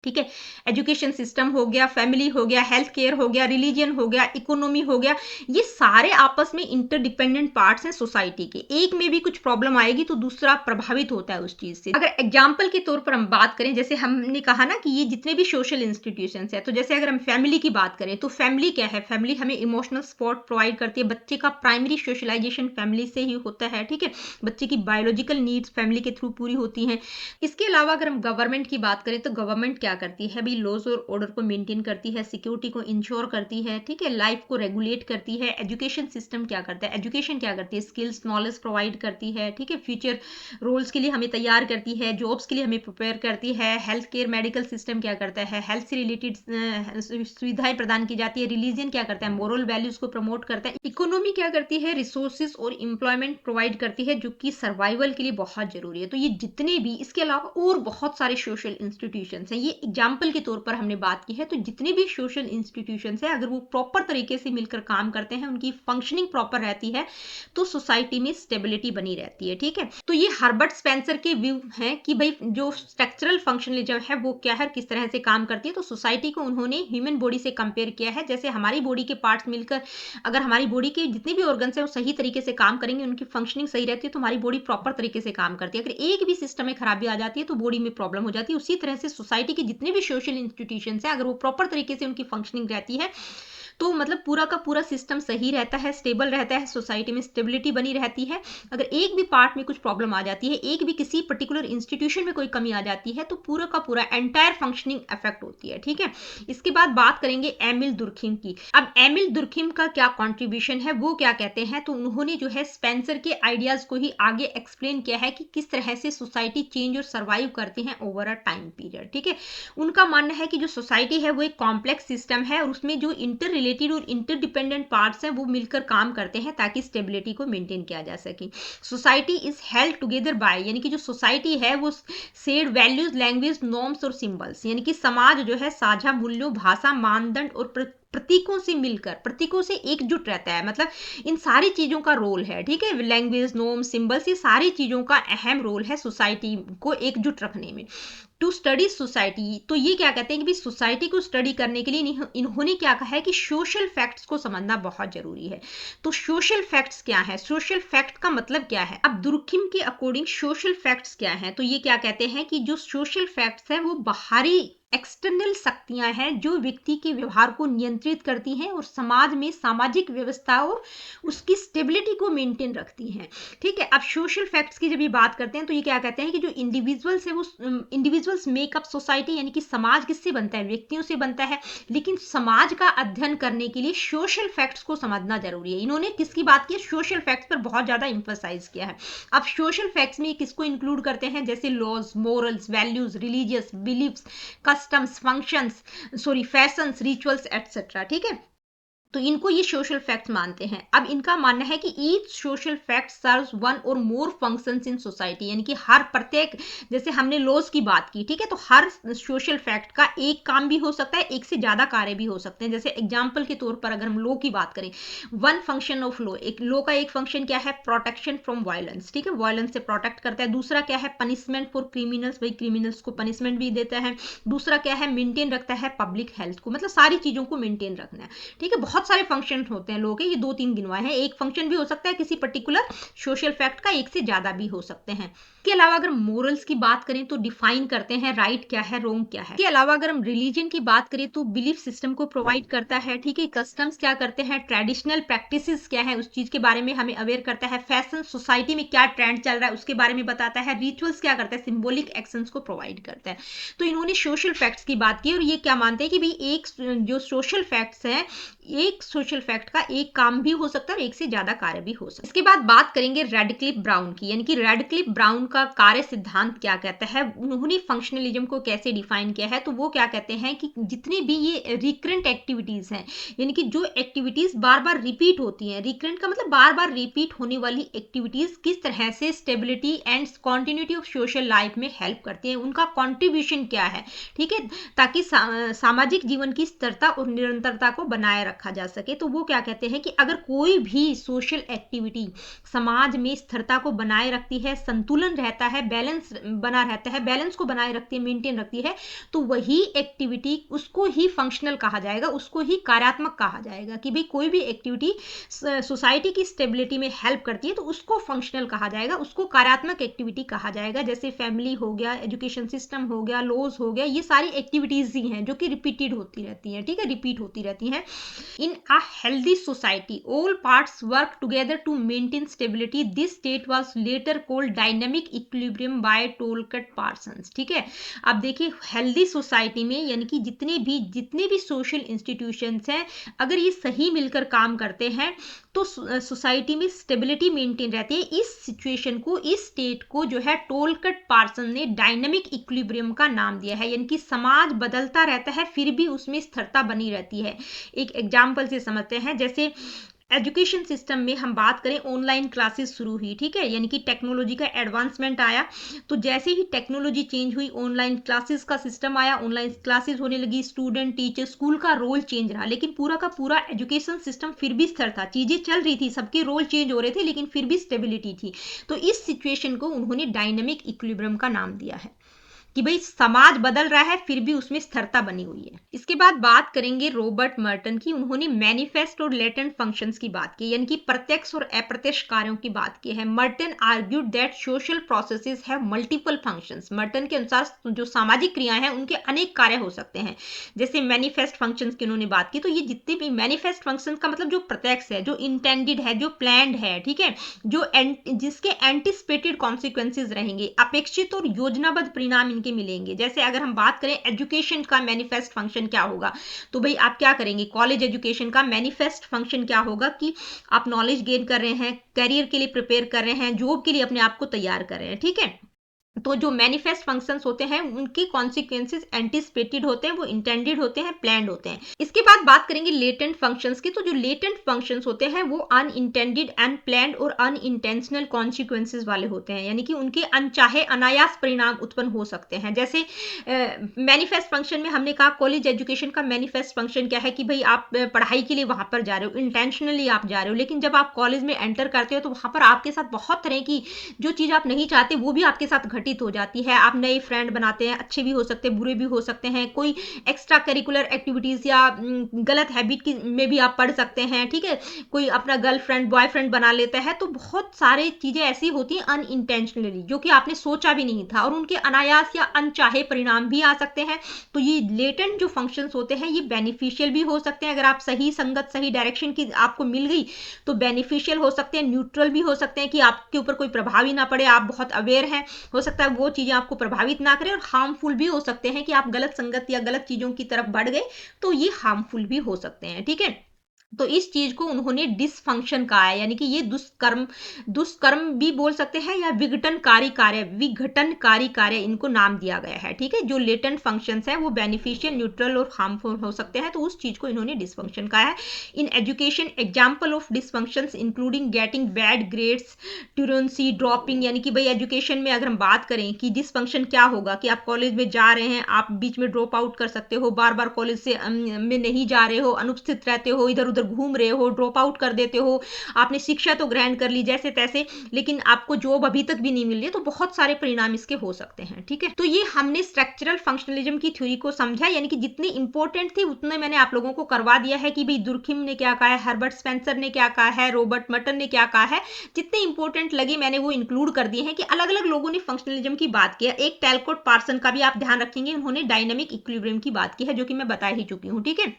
ठीक है, एजुकेशन सिस्टम हो गया, फैमिली हो गया, हेल्थ केयर हो गया, रिलीजन हो गया, इकोनॉमी हो गया। ये सारे आपस में इंटरडिपेंडेंट पार्ट्स हैं सोसाइटी के। एक में भी कुछ प्रॉब्लम आएगी तो दूसरा प्रभावित होता है उस चीज से। अगर एग्जाम्पल के तौर पर हम बात करें, जैसे हमने कहा ना कि ये जितने भी सोशल इंस्टीट्यूशंस है, तो जैसे अगर हम फैमिली की बात करें तो फैमिली क्या है? फैमिली हमें इमोशनल सपोर्ट प्रोवाइड करती है। बच्चे का प्राइमरी सोशलाइजेशन फैमिली से ही होता है। ठीक है, बच्चे की बायोलॉजिकल नीड्स फैमिली के थ्रू पूरी होती हैं। इसके अलावा अगर हम गवर्नमेंट की बात करें तो गवर्नमेंट क्या करती है? भी लॉज और ऑर्डर को मेंटेन करती है, सिक्योरिटी को इंश्योर करती है। ठीक है, लाइफ को रेगुलेट करती है। एजुकेशन सिस्टम क्या करता है? एजुकेशन क्या करती है? स्किल्स नॉलेज प्रोवाइड करती है। ठीक है, फ्यूचर रोल्स के लिए हमें तैयार करती है, जॉब्स के लिए हमें प्रिपेयर करती है। हेल्थ केयर मेडिकल सिस्टम क्या करता है? हेल्थ से रिलेटेड सुविधाएं प्रदान की जाती है। रिलीजन क्या करता है? मोरल वैल्यूज को प्रमोट करता है। इकोनॉमी क्या करती है? रिसोर्सेज और एम्प्लॉयमेंट प्रोवाइड करती है जो कि सर्वाइवल के लिए बहुत जरूरी है। तो ये जितने भी, इसके अलावा और बहुत सारे सोशल इंस्टीट्यूशंस हैं। ये एग्जाम्पल के तौर पर हमने बात की है। तो जितने भी सोशल इंस्टीट्यूशंस हैं अगर वो प्रॉपर तरीके से मिलकर काम करते हैं, उनकी फंक्शनिंग प्रॉपर रहती है तो सोसाइटी में स्टेबिलिटी बनी रहती है। ठीक है, तो ये हर्बर्ट स्पेंसर के व्यू हैं कि भाई जो स्ट्रक्चरल फंक्शनलिज्म है वो क्या है, किस तरह से काम करती है। तो सोसाइटी को उन्होंने ह्यूमन बॉडी से कंपेयर किया है। जैसे हमारी बॉडी के पार्ट्स मिलकर, अगर हमारी बॉडी के जितने भी ऑर्गन्स हैं वो सही तरीके से काम करेंगे, उनकी फंक्शनिंग सही रहती है तो हमारी बॉडी प्रॉपर तरीके से काम करती है। अगर एक भी सिस्टम में खराबी आ जाती है तो बॉडी में प्रॉब्लम हो जाती है। उसी तरह से सोसाइटी के जितने भी सोशल इंस्टीट्यूशंस हैं अगर वो प्रॉपर तरीके से उनकी फंक्शनिंग रहती है तो मतलब पूरा का पूरा सिस्टम सही रहता है, स्टेबल रहता है, सोसाइटी में स्टेबिलिटी बनी रहती है। अगर एक भी पार्ट में कुछ प्रॉब्लम आ जाती है, एक भी किसी पर्टिकुलर इंस्टीट्यूशन में कोई कमी आ जाती है तो पूरा का पूरा एंटायर फंक्शनिंग अफेक्ट होती है। ठीक है, इसके बाद बात करेंगे एमिल दुर्खिम की। अब एमिल दुर्खिम का क्या कॉन्ट्रीब्यूशन है, वो क्या कहते हैं? तो उन्होंने जो है स्पेंसर के आइडियाज को ही आगे एक्सप्लेन किया है कि किस तरह से सोसाइटी चेंज और सर्वाइव करती है ओवर अ टाइम पीरियड। ठीक है, उनका मानना है कि जो सोसाइटी है वो एक कॉम्प्लेक्स सिस्टम है और उसमें जो इंटर रिलेटेड और इंटरडिपेंडेंट पार्ट्स हैं वो मिलकर काम करते हैं ताकि स्टेबिलिटी को मेंटेन किया जा सके। Society is held together by, यानी कि जो सोसाइटी है वो शेयर्ड वैल्यूज, लैंग्वेज, नॉर्म्स और सिंबल्स, यानी कि समाज जो है साझा मूल्यों, भाषा, मानदंड और प्रतीकों से मिलकर, प्रतीकों से एकजुट रहता है। मतलब इन सारी चीजों का रोल है। ठीक है, लैंग्वेज, नॉर्म, सिंबल्स, ये सारी चीजों का अहम रोल है सोसाइटी को एकजुट रखने में। टू स्टडी सोसाइटी, तो ये क्या कहते हैं कि सोसाइटी को स्टडी करने के लिए इन्होंने क्या कहा है कि सोशल फैक्ट्स को समझना बहुत जरूरी है। तो सोशल फैक्ट्स क्या है? सोशल फैक्ट का मतलब क्या है? अब दुर्खिम के अकॉर्डिंग सोशल फैक्ट्स क्या है? तो ये क्या कहते हैं कि जो सोशल फैक्ट्स है वो बाहरी एक्सटर्नल शक्तियां हैं जो व्यक्ति के व्यवहार को नियंत्रित करती हैं और समाज में सामाजिक व्यवस्था और उसकी स्टेबिलिटी को मेंटेन रखती हैं। ठीक है, अब सोशल फैक्ट्स की जब ये बात करते हैं तो ये क्या कहते हैं कि जो इंडिविजुअल्स है वो इंडिविजुअल्स मेकअप सोसाइटी, यानी कि समाज किससे बनता है, व्यक्तियों से बनता है। लेकिन समाज का अध्ययन करने के लिए सोशल फैक्ट्स को समझना जरूरी है। इन्होंने किसकी बात की, सोशल फैक्ट्स पर बहुत ज्यादा इंफोसाइज किया है। अब सोशल फैक्ट्स में किसको इंक्लूड करते हैं, जैसे laws, morals, values, religious beliefs, customs, functions, sorry fashions, rituals etcetera. ठीक है, तो इनको ये सोशल फैक्ट्स मानते हैं। अब इनका मानना है कि each social fact serves one और मोर फंक्शंस इन सोसाइटी, यानी कि हर प्रत्येक, जैसे हमने लॉज की बात की, ठीक है, तो हर सोशल फैक्ट का एक काम भी हो सकता है, एक से ज्यादा कार्य भी हो सकते हैं। जैसे एग्जाम्पल के तौर पर अगर हम लॉ की बात करें, वन फंक्शन ऑफ लॉ, एक लॉ का एक फंक्शन क्या है, प्रोटेक्शन फ्रॉम वायलेंस। ठीक है, वायलेंस से प्रोटेक्ट करता है। दूसरा क्या है, पनिशमेंट फॉर क्रिमिनल्स, भाई क्रिमिनल्स को पनिशमेंट भी देता है। दूसरा क्या है, मेंटेन रखता है पब्लिक हेल्थ को, मतलब सारी चीजों को मेंटेन रखना है। ठीक है, बहुत सारे फंक्शन होते हैं लोगों के, ये 2-3 गिनवाए हैं। एक फंक्शन भी हो सकता है किसी पर्टिकुलर सोशल फैक्ट का, एक से ज्यादा भी हो सकते हैं। इसके अलावा अगर मोरल्स की बात करें तो डिफाइन करते हैं राइट क्या है, रॉन्ग क्या है। इसके अलावा अगर हम रिलीजन की बात करें तो बिलीफ सिस्टम को प्रोवाइड करता है। ठीक है, कस्टम्स क्या करते हैं, ट्रेडिशनल प्रैक्टिसेस क्या है उस चीज के बारे में हमें अवेयर करता है। फैशन, सोसाइटी में क्या ट्रेंड चल रहा है उसके बारे में बताता है। रिचुअल्स क्या करता है, सिंबॉलिक एक्शंस को प्रोवाइड करता है। तो इन्होंने सोशल फैक्ट्स की बात की और ये क्या मानते हैं कि भाई एक जो सोशल फैक्ट्स है, एक सोशल फैक्ट का एक काम भी हो सकता है और एक से ज्यादा कार्य भी हो सकता है। इसके बाद बात करेंगे रेडक्लिफ ब्राउन की, यानी कि रेडक्लिफ ब्राउन का कार्य सिद्धांत क्या कहता है, उन्होंने फंक्शनलिज्म को कैसे डिफाइन किया है। तो वो क्या कहते हैं कि जितने भी ये रिकरेंट एक्टिविटीज हैं, यानी कि जो एक्टिविटीज बार बार रिपीट होती हैं, रिकरेंट का मतलब बार बार रिपीट होने वाली एक्टिविटीज किस तरह से stability and continuity of social life में हेल्प करती है, उनका कॉन्ट्रीब्यूशन क्या है। ठीक है, ताकि सामाजिक जीवन की स्थिरता और निरंतरता को बनाए रखा जा सके। तो वो क्या कहते हैं कि अगर कोई भी सोशल एक्टिविटी समाज में स्थिरता को बनाए रखती है, संतुलन रहता है, बैलेंस बना रहता है, बैलेंस को बनाए रखती है, मेंटेन रखती है, तो वही एक्टिविटी उसको ही फंक्शनल कहा जाएगा, उसको ही कार्यात्मक कहा जाएगा। कि भाई कोई भी एक्टिविटी सोसाइटी की स्टेबिलिटी में हेल्प करती है तो उसको फंक्शनल कहा जाएगा, उसको कार्यात्मक एक्टिविटी कहा जाएगा। जैसे फैमिली हो गया, एजुकेशन सिस्टम हो गया, लॉज हो गया, ये सारी एक्टिविटीज ही हैं जो कि रिपीटेड होती रहती हैं। ठीक है, रिपीट होती रहती हैं। In a healthy society, all parts work together to maintain stability. This state was later called dynamic equilibrium by Tolkien Parsons. ठीक है, अब देखिए हेल्दी सोसाइटी में, यानी कि जितने भी सोशल इंस्टीट्यूशंस हैं, अगर ये सही मिलकर काम करते हैं तो सोसाइटी में स्टेबिलिटी मेंटेन रहती है। इस सिचुएशन को, इस स्टेट को जो है टोलकट पार्सन ने डायनामिक इक्विलिब्रियम का नाम दिया है, यानी कि समाज बदलता रहता है फिर भी उसमें स्थिरता बनी रहती है। एक एग्जाम्पल से समझते हैं, जैसे एजुकेशन सिस्टम में हम बात करें, ऑनलाइन क्लासेस शुरू हुई। ठीक है, यानी कि टेक्नोलॉजी का एडवांसमेंट आया, तो जैसे ही टेक्नोलॉजी चेंज हुई, ऑनलाइन क्लासेस का सिस्टम आया, ऑनलाइन क्लासेस होने लगी, स्टूडेंट, टीचर, स्कूल का रोल चेंज रहा, लेकिन पूरा का पूरा एजुकेशन सिस्टम फिर भी स्थिर था। चीजें चल रही थी, सबके रोल चेंज हो रहे थे, लेकिन फिर भी स्टेबिलिटी थी। तो इस सिचुएशन को उन्होंने डायनेमिक इक्विलिब्रियम का नाम दिया है कि भाई समाज बदल रहा है फिर भी उसमें स्थिरता बनी हुई है। इसके बाद बात करेंगे रॉबर्ट मर्टन की। उन्होंने मैनिफेस्ट और लेटेंट फंक्शंस की बात की, यानी कि प्रत्यक्ष और अप्रत्यक्ष कार्यों की बात की है। Merton argued that social processes have multiple functions. Merton के अनुसार जो सामाजिक क्रियाएं हैं उनके अनेक कार्य हो सकते हैं। जैसे मैनिफेस्ट फंक्शंस की उन्होंने बात की, तो ये जितने भी मैनिफेस्ट फंक्शंस का मतलब जो प्रत्यक्ष है, जो इंटेंडेड है, जो प्लान्ड है, ठीक है, जो जिसके एंटिसिपेटेड कॉन्सिक्वेंसेज रहेंगे, अपेक्षित और योजनाबद्ध परिणाम के मिलेंगे। जैसे अगर हम बात करें एजुकेशन का मैनिफेस्ट फंक्शन क्या होगा, तो भाई आप क्या करेंगे, कॉलेज एजुकेशन का मैनिफेस्ट फंक्शन क्या होगा कि आप नॉलेज गेन कर रहे हैं, करियर के लिए प्रिपेयर कर रहे हैं, जॉब के लिए अपने आप को तैयार कर रहे हैं। ठीक है, तो जो मैनिफेस्ट फंक्शंस होते हैं उनके कॉन्सिक्वेंसेस एंटिसिपेटेड होते हैं, वो इंटेंडेड होते हैं, प्लान्ड होते हैं। इसके बाद बात करेंगे लेटेंट फंक्शंस की। तो जो लेटेंट फंक्शंस होते हैं वो अनइंटेंडेड, अनप्लान्ड और अनइंटेंशनल कॉन्सिक्वेंसेस वाले होते हैं, यानी कि उनके अनचाहे अनायास परिणाम उत्पन्न हो सकते हैं। जैसे मैनिफेस्ट फंक्शन में हमने कहा कॉलेज एजुकेशन का मैनिफेस्ट फंक्शन क्या है कि भाई आप पढ़ाई के लिए वहां पर जा रहे हो, इंटेंशनली आप जा रहे हो, लेकिन जब आप कॉलेज में एंटर करते हो तो वहां पर आपके साथ बहुत तरह की जो चीज आप नहीं चाहते वो भी आपके साथ घट घटित हो जाती है। आप नए फ्रेंड बनाते हैं, अच्छे भी हो सकते हैं, बुरे भी हो सकते हैं। कोई एक्स्ट्रा करिकुलर एक्टिविटीज या गलत हैबिट की में भी आप पढ़ सकते हैं, ठीक है। कोई अपना गर्लफ्रेंड बॉयफ्रेंड बना लेता है, तो बहुत सारे चीजें ऐसी होती हैं अनइंटेंशनली जो कि आपने सोचा भी नहीं था, और उनके अनायास या अनचाहे परिणाम भी आ सकते हैं। तो ये लेटेंट जो फंक्शंस होते हैं ये बेनिफिशियल भी हो सकते हैं। अगर आप सही संगत सही डायरेक्शन की आपको मिल गई तो बेनिफिशियल हो सकते हैं, न्यूट्रल भी हो सकते हैं कि आपके ऊपर कोई प्रभाव ही ना पड़े, आप बहुत अवेयर हैं, हो सकता है वो चीजें आपको प्रभावित ना करें। और हार्मफुल भी हो सकते हैं कि आप गलत संगत या गलत चीजों की तरफ बढ़ गए, तो ये हार्मफुल भी हो सकते हैं, ठीक है। तो इस चीज को उन्होंने डिसफंक्शन कहा है, यानी कि ये दुष्कर्म, दुष्कर्म भी बोल सकते हैं या विघटनकारी कार्य इनको नाम दिया गया है, ठीक है। जो लेटेंट फंक्शंस है वो बेनिफिशियल, न्यूट्रल और हार्मफुल हो सकते हैं, तो उस चीज को इन्होंने डिसफंक्शन कहा है। In education example of dysfunctions including getting bad grades, truancy, dropping, यानी कि भाई एजुकेशन में अगर हम बात करें कि डिसफंक्शन क्या होगा, कि आप कॉलेज में जा रहे हैं, आप बीच में ड्रॉप आउट कर सकते हो, बार बार कॉलेज से में नहीं जा रहे हो, अनुपस्थित रहते हो, इधर उधर घूम रहे हो, ड्रॉप आउट कर देते हो, आपने शिक्षा तो ग्रहण कर ली जैसे तैसे, लेकिन आपको जॉब अभी तक भी नहीं मिल रही, तो बहुत सारे परिणाम इसके हो सकते हैं, ठीक है। तो ये हमने स्ट्रक्चरल फंक्शनलिज्म की थ्योरी को समझा, यानी कि जितने इंपॉर्टेंट थे उतने मैंने आप लोगों को करवा दिया है कि भाई दुर्खिम ने क्या कहा है, हर्बर्ट स्पेंसर ने क्या कहा है, रॉबर्ट मर्टन ने क्या कहा है, जितने इंपॉर्टेंट लगे मैंने वो इंक्लूड कर दिए हैं कि अलग अलग लोगों ने फंक्शनलिज्म की बात किया। एक टैलकोट पार्सन का भी आप ध्यान रखेंगे, उन्होंने डायनामिक इक्विलिब्रियम की बात की है, जो कि मैं बता ही चुकी हूं, ठीक है।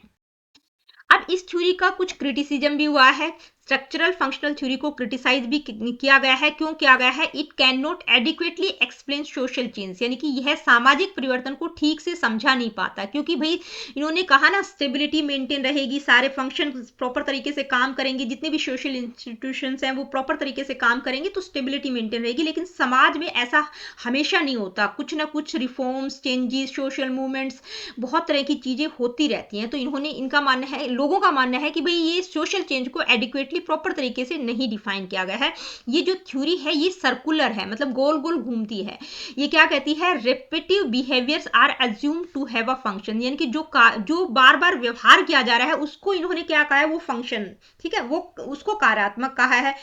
अब इस थ्योरी का कुछ क्रिटिसिज्म भी हुआ है, स्ट्रक्चरल फंक्शनल थ्योरी को क्रिटिसाइज भी किया गया है। क्यों किया गया है? It can not adequately explain social change, यानी कि यह सामाजिक परिवर्तन को ठीक से समझा नहीं पाता, क्योंकि भाई इन्होंने कहा ना स्टेबिलिटी मेंटेन रहेगी, सारे फंक्शन प्रॉपर तरीके से काम करेंगे, जितने भी सोशल इंस्टीट्यूशंस हैं वो प्रॉपर तरीके से काम करेंगे तो स्टेबिलिटी मेंटेन रहेगी। लेकिन समाज में ऐसा हमेशा नहीं होता, कुछ ना कुछ रिफॉर्म्स, चेंजेस, सोशल मूवमेंट्स, बहुत तरह की चीजें होती रहती हैं। तो इन्होंने, इनका मानना है, लोगों का मानना है कि भाई ये सोशल चेंज को एडिक्वेटली प्रॉपर तरीके से नहीं डिफाइन किया गया है। ये जो थ्योरी है ये सर्कुलर है, मतलब गोल गोल घूमती है। ये क्या कहती है? Repetitive behaviours are assume to have a function, यानी कि जो बार बार व्यवहार किया जा रहा है उसको इन्होंने क्या कहा है? वो फंक्शन, ठीक है, वो उसको कार्यात्मक कहा है।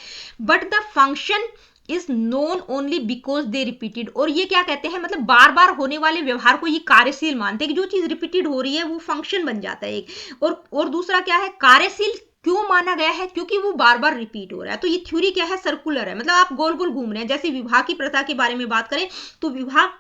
But the function is known only because they repeated, और ये क्या कहते हैं, मतलब बार बार होने वाले व्यवहार को ये कार्यशील मानते हैं कि जो चीज रिपीटेड हो रही है वो फंक्शन बन जाता है एक। और दूसरा क्या है? कार्यशील क्यों माना गया है? क्योंकि वो बार बार रिपीट हो रहा है। तो ये थ्योरी क्या है? सर्कुलर है, मतलब आप गोल गोल घूम रहे हैं। जैसे विवाह की प्रथा के बारे में बात करें तो विवाह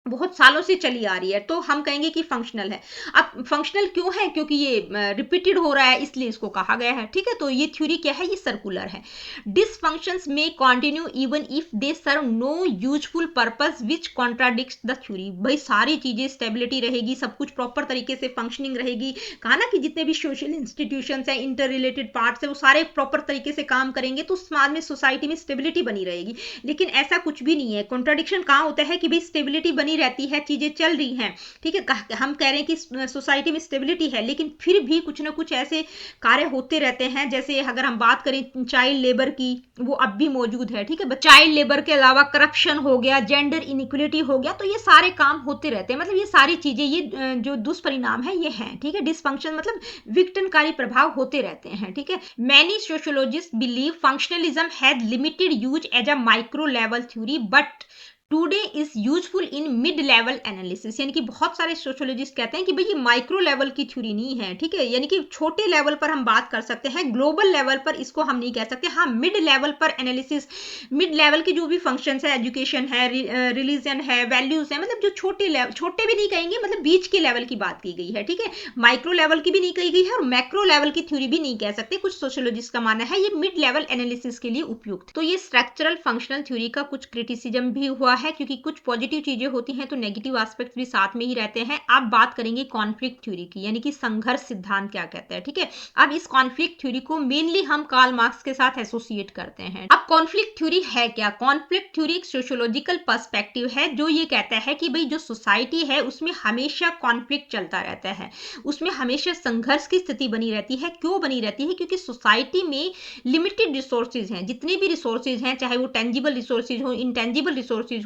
बहुत सालों से चली आ रही है, तो हम कहेंगे कि फंक्शनल है। अब फंक्शनल क्यों है? क्योंकि ये रिपीटेड हो रहा है, इसलिए इसको कहा गया है, ठीक है। तो ये थ्योरी क्या है? ये सर्कुलर है। डिसफंक्शंस में continue even if they serve no useful purpose which contradicts the theory. भाई सारी चीजें स्टेबिलिटी रहेगी, सब कुछ प्रॉपर तरीके से फंक्शनिंग रहेगी। कहा ना कि जितने भी सोशल इंस्टीट्यूशंस हैं, इंटर रिलेटेड पार्ट्स है, वो सारे प्रॉपर तरीके से काम करेंगे तो समाज में, सोसाइटी में स्टेबिलिटी बनी रहेगी। लेकिन ऐसा कुछ भी नहीं है। कॉन्ट्राडिक्शन कहाँ होता है कि भाई स्टेबिलिटी बनी रहती है, चीजें चल रही हैं, ठीक है, हम कह रहे हैं कि सोसाइटी में स्टेबिलिटी है, लेकिन फिर भी कुछ ना कुछ ऐसे कार्य होते रहते हैं। जैसे अगर हम बात करें चाइल्ड लेबर की, वो अब भी मौजूद है, ठीक है। चाइल्ड लेबर के अलावा करप्शन हो गया, जेंडर इनइक्वलिटी हो गया, तो ये सारे काम होते रहते हैं। मतलब ये सारी चीजें, ये जो दुष्परिणाम है ये हैं, ठीक है। डिसफंक्शन मतलब विघटनकारी प्रभाव होते रहते हैं, ठीक है। Many sociologist believe functionalism has limited use as a micro level theory but today is useful in mid level analysis, यानी कि बहुत सारे सोशियोलॉजिस्ट कहते हैं कि भाई ये माइक्रो लेवल की थ्योरी नहीं है, ठीक है। यानी कि छोटे लेवल पर हम बात कर सकते हैं, ग्लोबल लेवल पर इसको हम नहीं कह सकते। हाँ, मिड लेवल पर एनालिसिस, मिड लेवल की जो भी फंक्शंस है, एजुकेशन है, रिलीजन है, वैल्यूज है, मतलब जो छोटे लेवल, छोटे भी नहीं कहेंगे, मतलब बीच के लेवल की बात की गई है, ठीक है। माइक्रो लेवल की भी नहीं कही गई है और मैक्रो लेवल की थ्योरी भी नहीं कह सकते। कुछ सोशियोलॉजिस्ट का मानना है ये मिड लेवल एनालिसिस के लिए उपयुक्त। तो ये स्ट्रक्चरल फंक्शनल थ्योरी का कुछ क्रिटिसिज्म भी हुआ है, क्योंकि कुछ पॉजिटिव चीजें होती हैं तो नेगेटिव एस्पेक्ट्स भी साथ में ही रहते हैं। अब बात करेंगे कॉन्फ्लिक्ट थ्योरी की, यानी कि संघर्ष सिद्धांत क्या कहता है, ठीक है। अब इस कॉन्फ्लिक्ट थ्योरी को मेनली हम कार्ल मार्क्स के साथ एसोसिएट करते हैं। अब कॉन्फ्लिक्ट थ्योरी है क्या? कॉन्फ्लिक्ट थ्योरी एक सोशियोलॉजिकल पर्सपेक्टिव है जो ये कहता है कि भाई जो सोसाइटी है उसमें हमेशा कॉन्फ्लिक्ट चलता रहता है, उसमें हमेशा संघर्ष की स्थिति बनी रहती है। क्यों बनी रहती है? क्योंकि सोसाइटी में लिमिटेड रिसोर्सेज हैं, जितने भी रिसोर्सेज हैं, चाहे वो टेंजिबल रिसोर्सेज हो, इनटेंजिबल रिसोर्सेज हो,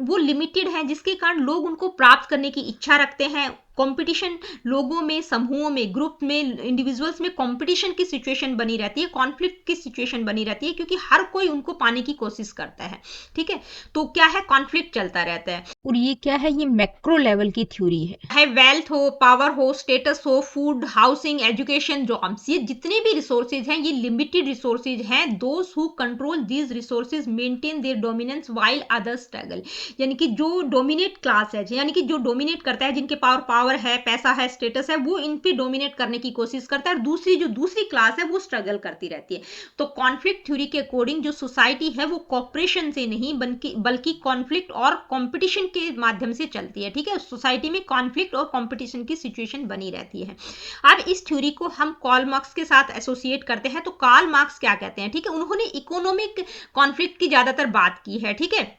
वो लिमिटेड हैं, जिसके कारण लोग उनको प्राप्त करने की इच्छा रखते हैं, कंपटीशन, लोगों में, समूहों में, ग्रुप में, इंडिविजुअल्स में कंपटीशन की सिचुएशन बनी रहती है, कॉन्फ्लिक्ट की सिचुएशन बनी रहती है, क्योंकि हर कोई उनको पाने की कोशिश करता है। ठीक है, तो क्या है, कॉन्फ्लिक्ट चलता रहता है। और ये क्या है, ये मैक्रो लेवल की थ्योरी है वेल्थ हो, पावर हो, स्टेटस हो, फूड, हाउसिंग, एजुकेशन, जॉब्स, ये जितने भी रिसोर्सेज हैं ये लिमिटेड रिसोर्सेज हैं। Those who control these resources maintain their dominance while others struggle. यानी कि जो डोमिनेट क्लास है, यानी कि जो डोमिनेट करता है, जिनके पावर है, पैसा है, स्टेटस है, वो इन पे डोमिनेट करने की कोशिश करता है, और दूसरी क्लास है वो स्ट्रगल करती रहती है। तो कॉन्फ्लिक्ट थ्योरी के अकॉर्डिंग जो सोसाइटी है वो कॉपरेशन से नहीं बल्कि कॉन्फ्लिक्ट और कंपटीशन के माध्यम से चलती है। ठीक है, सोसाइटी में कॉन्फ्लिक्ट और कंपटीशन की सिचुएशन बनी रहती है। अब इस थ्योरी को हम कार्ल मार्क्स के साथ एसोसिएट करते हैं। तो कार्ल मार्क्स क्या कहते हैं, ठीक है, उन्होंने इकोनॉमिक कॉन्फ्लिक्ट की ज्यादातर बात की है। ठीक है,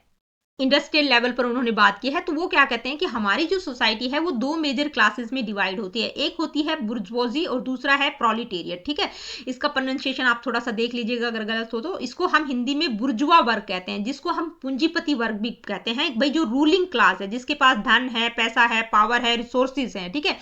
इंडस्ट्रियल लेवल पर उन्होंने बात की है। तो वो क्या कहते हैं कि हमारी जो सोसाइटी है वो दो मेजर क्लासेस में डिवाइड होती है, एक होती है बुर्जुआजी और दूसरा है प्रोलिटेरिएट। ठीक है, इसका प्रोनाउंसिएशन आप थोड़ा सा देख लीजिएगा अगर गलत हो तो। इसको हम हिंदी में बुर्जुआ वर्ग कहते हैं, जिसको हम पूंजीपति वर्ग भी कहते हैं। भाई जो रूलिंग क्लास है, जिसके पास धन है, पैसा है, पावर है, रिसोर्सेज है। ठीक है,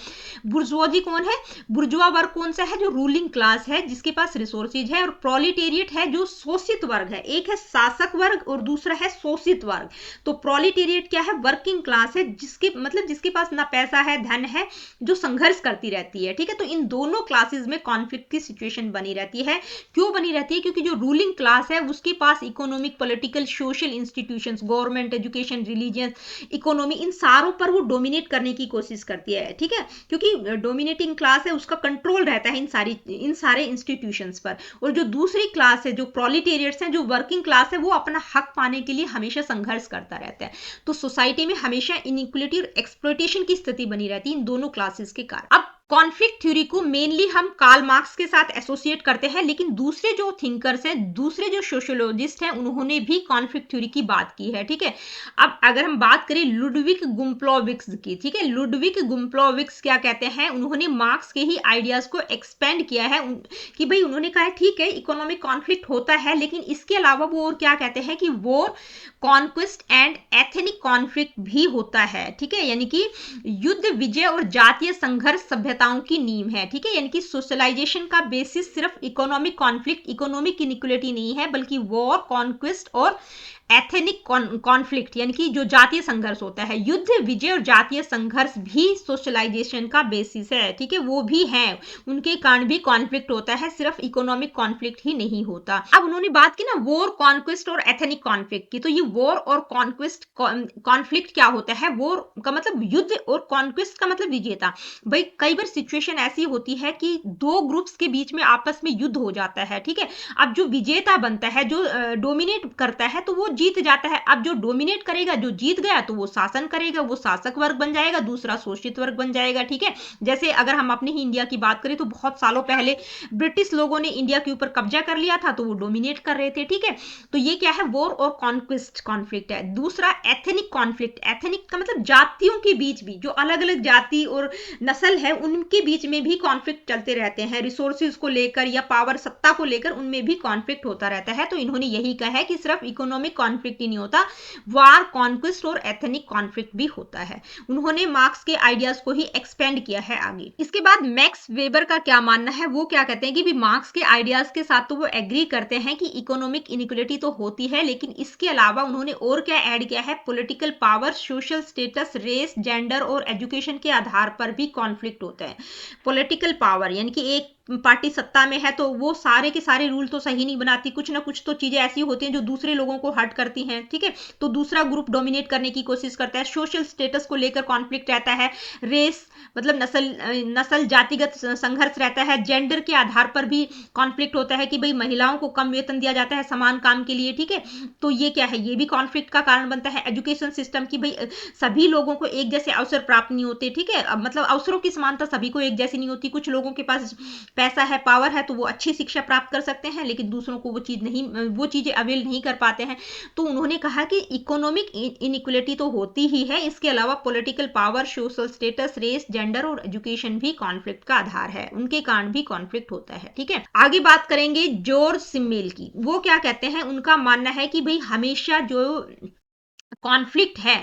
बुर्जुआजी कौन है, बुर्जुआ वर्ग कौन सा है, जो रूलिंग क्लास है, जिसके पास रिसोर्सेज है। और प्रोलिटेरिएट है जो शोषित वर्ग है। एक है शासक वर्ग और दूसरा है शोषित वर्ग। तो प्रोलिटेरिएट क्या है, वर्किंग क्लास है, जिसके पास ना पैसा है, धन है, जो संघर्ष करती रहती है। ठीक है, तो इन दोनों क्लासेस में कॉन्फ्लिक्ट की सिचुएशन बनी रहती है। क्यों बनी रहती है, क्योंकि जो रूलिंग क्लास है उसके पास economic, political, social institutions, government, education, religion, economy, इन सारों पर वो डोमिनेट करने की कोशिश करती है। ठीक है, क्योंकि डोमिनेटिंग क्लास है उसका कंट्रोल रहता है इन सारे इंस्टीट्यूशंस पर। और जो दूसरी क्लास है, जो प्रोलिटेरिएट्स हैं, जो वर्किंग क्लास है, वो अपना हक पाने के लिए हमेशा संघर्ष करता रहता है। तो सोसाइटी में हमेशा इनइक्वलिटी और एक्सप्लॉयटेशन की स्थिति बनी रहती है इन दोनों क्लासेस के कारण। अब कॉन्फ्लिक्ट थ्योरी को मेनली हम कार्ल मार्क्स के साथ एसोसिएट करते हैं, लेकिन दूसरे जो थिंकर्स हैं, दूसरे जो सोशियोलॉजिस्ट हैं, उन्होंने भी कॉन्फ्लिक्ट थ्योरी की बात की है। ठीक है, अब अगर हम बात करें लुडविग गुम्प्लोविक्स की, ठीक है, लुडविग गुम्प्लोविक्स क्या कहते हैं, उन्होंने मार्क्स के ही आइडियाज को एक्सपेंड किया है कि भाई उन्होंने कहा है ठीक है इकोनॉमिक कॉन्फ्लिक्ट होता है, लेकिन इसके अलावा वो और क्या कहते हैं कि war, conquest and ethnic conflict भी होता है। ठीक है, यानी कि युद्ध, विजय और जातीय संघर्ष सभ्यताओं की नींव है। ठीक है, यानी कि सोशलाइजेशन का बेसिस सिर्फ इकोनॉमिक कॉन्फ्लिक्ट, इकोनॉमिक इनइक्वलिटी नहीं है, बल्कि वॉर, कॉन्क्वेस्ट और एथनिक कॉन्फ्लिक्ट, यानी कि जो जातीय संघर्ष होता है, युद्ध, विजय और जातीय संघर्ष भी सोशलाइजेशन का बेसिस है। ठीक है, वो भी है, उनके कारण भी कॉन्फ्लिक्ट होता है, सिर्फ इकोनॉमिक कॉन्फ्लिक्ट ही नहीं होता। अब उन्होंने बात की ना वॉर, कॉन्क्वेस्ट और एथनिक कॉन्फ्लिक्ट की, तो ये वॉर और कॉन्क्वेस्ट कॉन्फ्लिक्ट क्या होता है, वॉर का मतलब युद्ध और कॉन्क्वेस्ट का मतलब विजेता। भाई कई बार सिचुएशन ऐसी होती है कि दो ग्रुप्स के बीच में आपस में युद्ध हो जाता है। ठीक है, अब जो विजेता बनता है, जो डोमिनेट करता है, तो वो जीत जाता है। अब जो डोमिनेट करेगा, जो जीत गया, तो वो शासन करेगा, वो शासक वर्ग बन जाएगा, दूसरा शोषित वर्ग बन जाएगा। ठीक है, जैसे अगर हम अपने ही इंडिया की बात करें तो बहुत सालों पहले ब्रिटिश लोगों ने इंडिया के ऊपर कब्जा कर लिया था, तो वो डोमिनेट कर रहे थे। ठीक है, तो ये क्या है, वॉर और कॉन्क्वेस्ट कॉन्फ्लिक्ट है। दूसरा एथनिक कॉन्फ्लिक्ट, एथनिक का मतलब जातियों के बीच भी, जो अलग अलग जाति और नस्ल है उनके बीच में भी कॉन्फ्लिक्ट चलते रहते हैं, रिसोर्सेज को लेकर या पावर, सत्ता को लेकर उनमें भी कॉन्फ्लिक्ट होता रहता है। तो इन्होंने यही कहा है कि सिर्फ इकोनॉमिक कॉन्फ्लिक्ट ही नहीं होता, वार, कॉन्क्वेस्ट और एथनिक कॉन्फ्लिक्ट भी होता है। उन्होंने मार्क्स के आइडियाज को ही एक्सपेंड किया है आगे। इसके बाद मैक्स वेबर का क्या मानना है, वो क्या कहते हैं कि भी मार्क्स के आइडियाज के साथ तो वो एग्री करते हैं कि इकोनॉमिक इनइक्वलिटी तो होती है, लेकिन इसके अलावा उन्होंने और क्या ऐड किया है, political power, social status, race, gender और एजुकेशन के आधार पर भी कॉन्फ्लिक्ट होता है। पॉलिटिकल पावर यानी कि एक पार्टी सत्ता में है तो वो सारे के सारे रूल तो सही नहीं बनाती, कुछ ना कुछ तो चीजें ऐसी होती हैं जो दूसरे लोगों को हर्ट करती हैं। ठीक है, तो दूसरा ग्रुप डोमिनेट करने की कोशिश करता है। सोशल स्टेटस को लेकर कॉन्फ्लिक्ट रहता है, रेस मतलब नस्ल जातिगत संघर्ष रहता है, जेंडर के आधार पर भी कॉन्फ्लिक्ट होता है कि भाई महिलाओं को कम वेतन दिया जाता है समान काम के लिए। ठीक है, तो ये क्या है, ये भी कॉन्फ्लिक्ट का कारण बनता है। एजुकेशन सिस्टम की भाई सभी लोगों को एक जैसे अवसर प्राप्त नहीं होते। ठीक है, मतलब अवसरों की समानता सभी को एक जैसी नहीं होती, कुछ लोगों के पास पैसा है, पावर है, तो वो अच्छी शिक्षा प्राप्त कर सकते हैं, लेकिन दूसरों को वो चीजें अवेल नहीं कर पाते हैं। तो उन्होंने कहा कि इकोनॉमिक इनइक्वलिटी तो होती ही है, इसके अलावा political power, social status, race, gender और एजुकेशन भी कॉन्फ्लिक्ट का आधार है, उनके कारण भी कॉन्फ्लिक्ट होता है। ठीक है, आगे बात करेंगे जॉर्ज सिमेल की। वो क्या कहते हैं, उनका मानना है कि भाई हमेशा जो कॉन्फ्लिक्ट है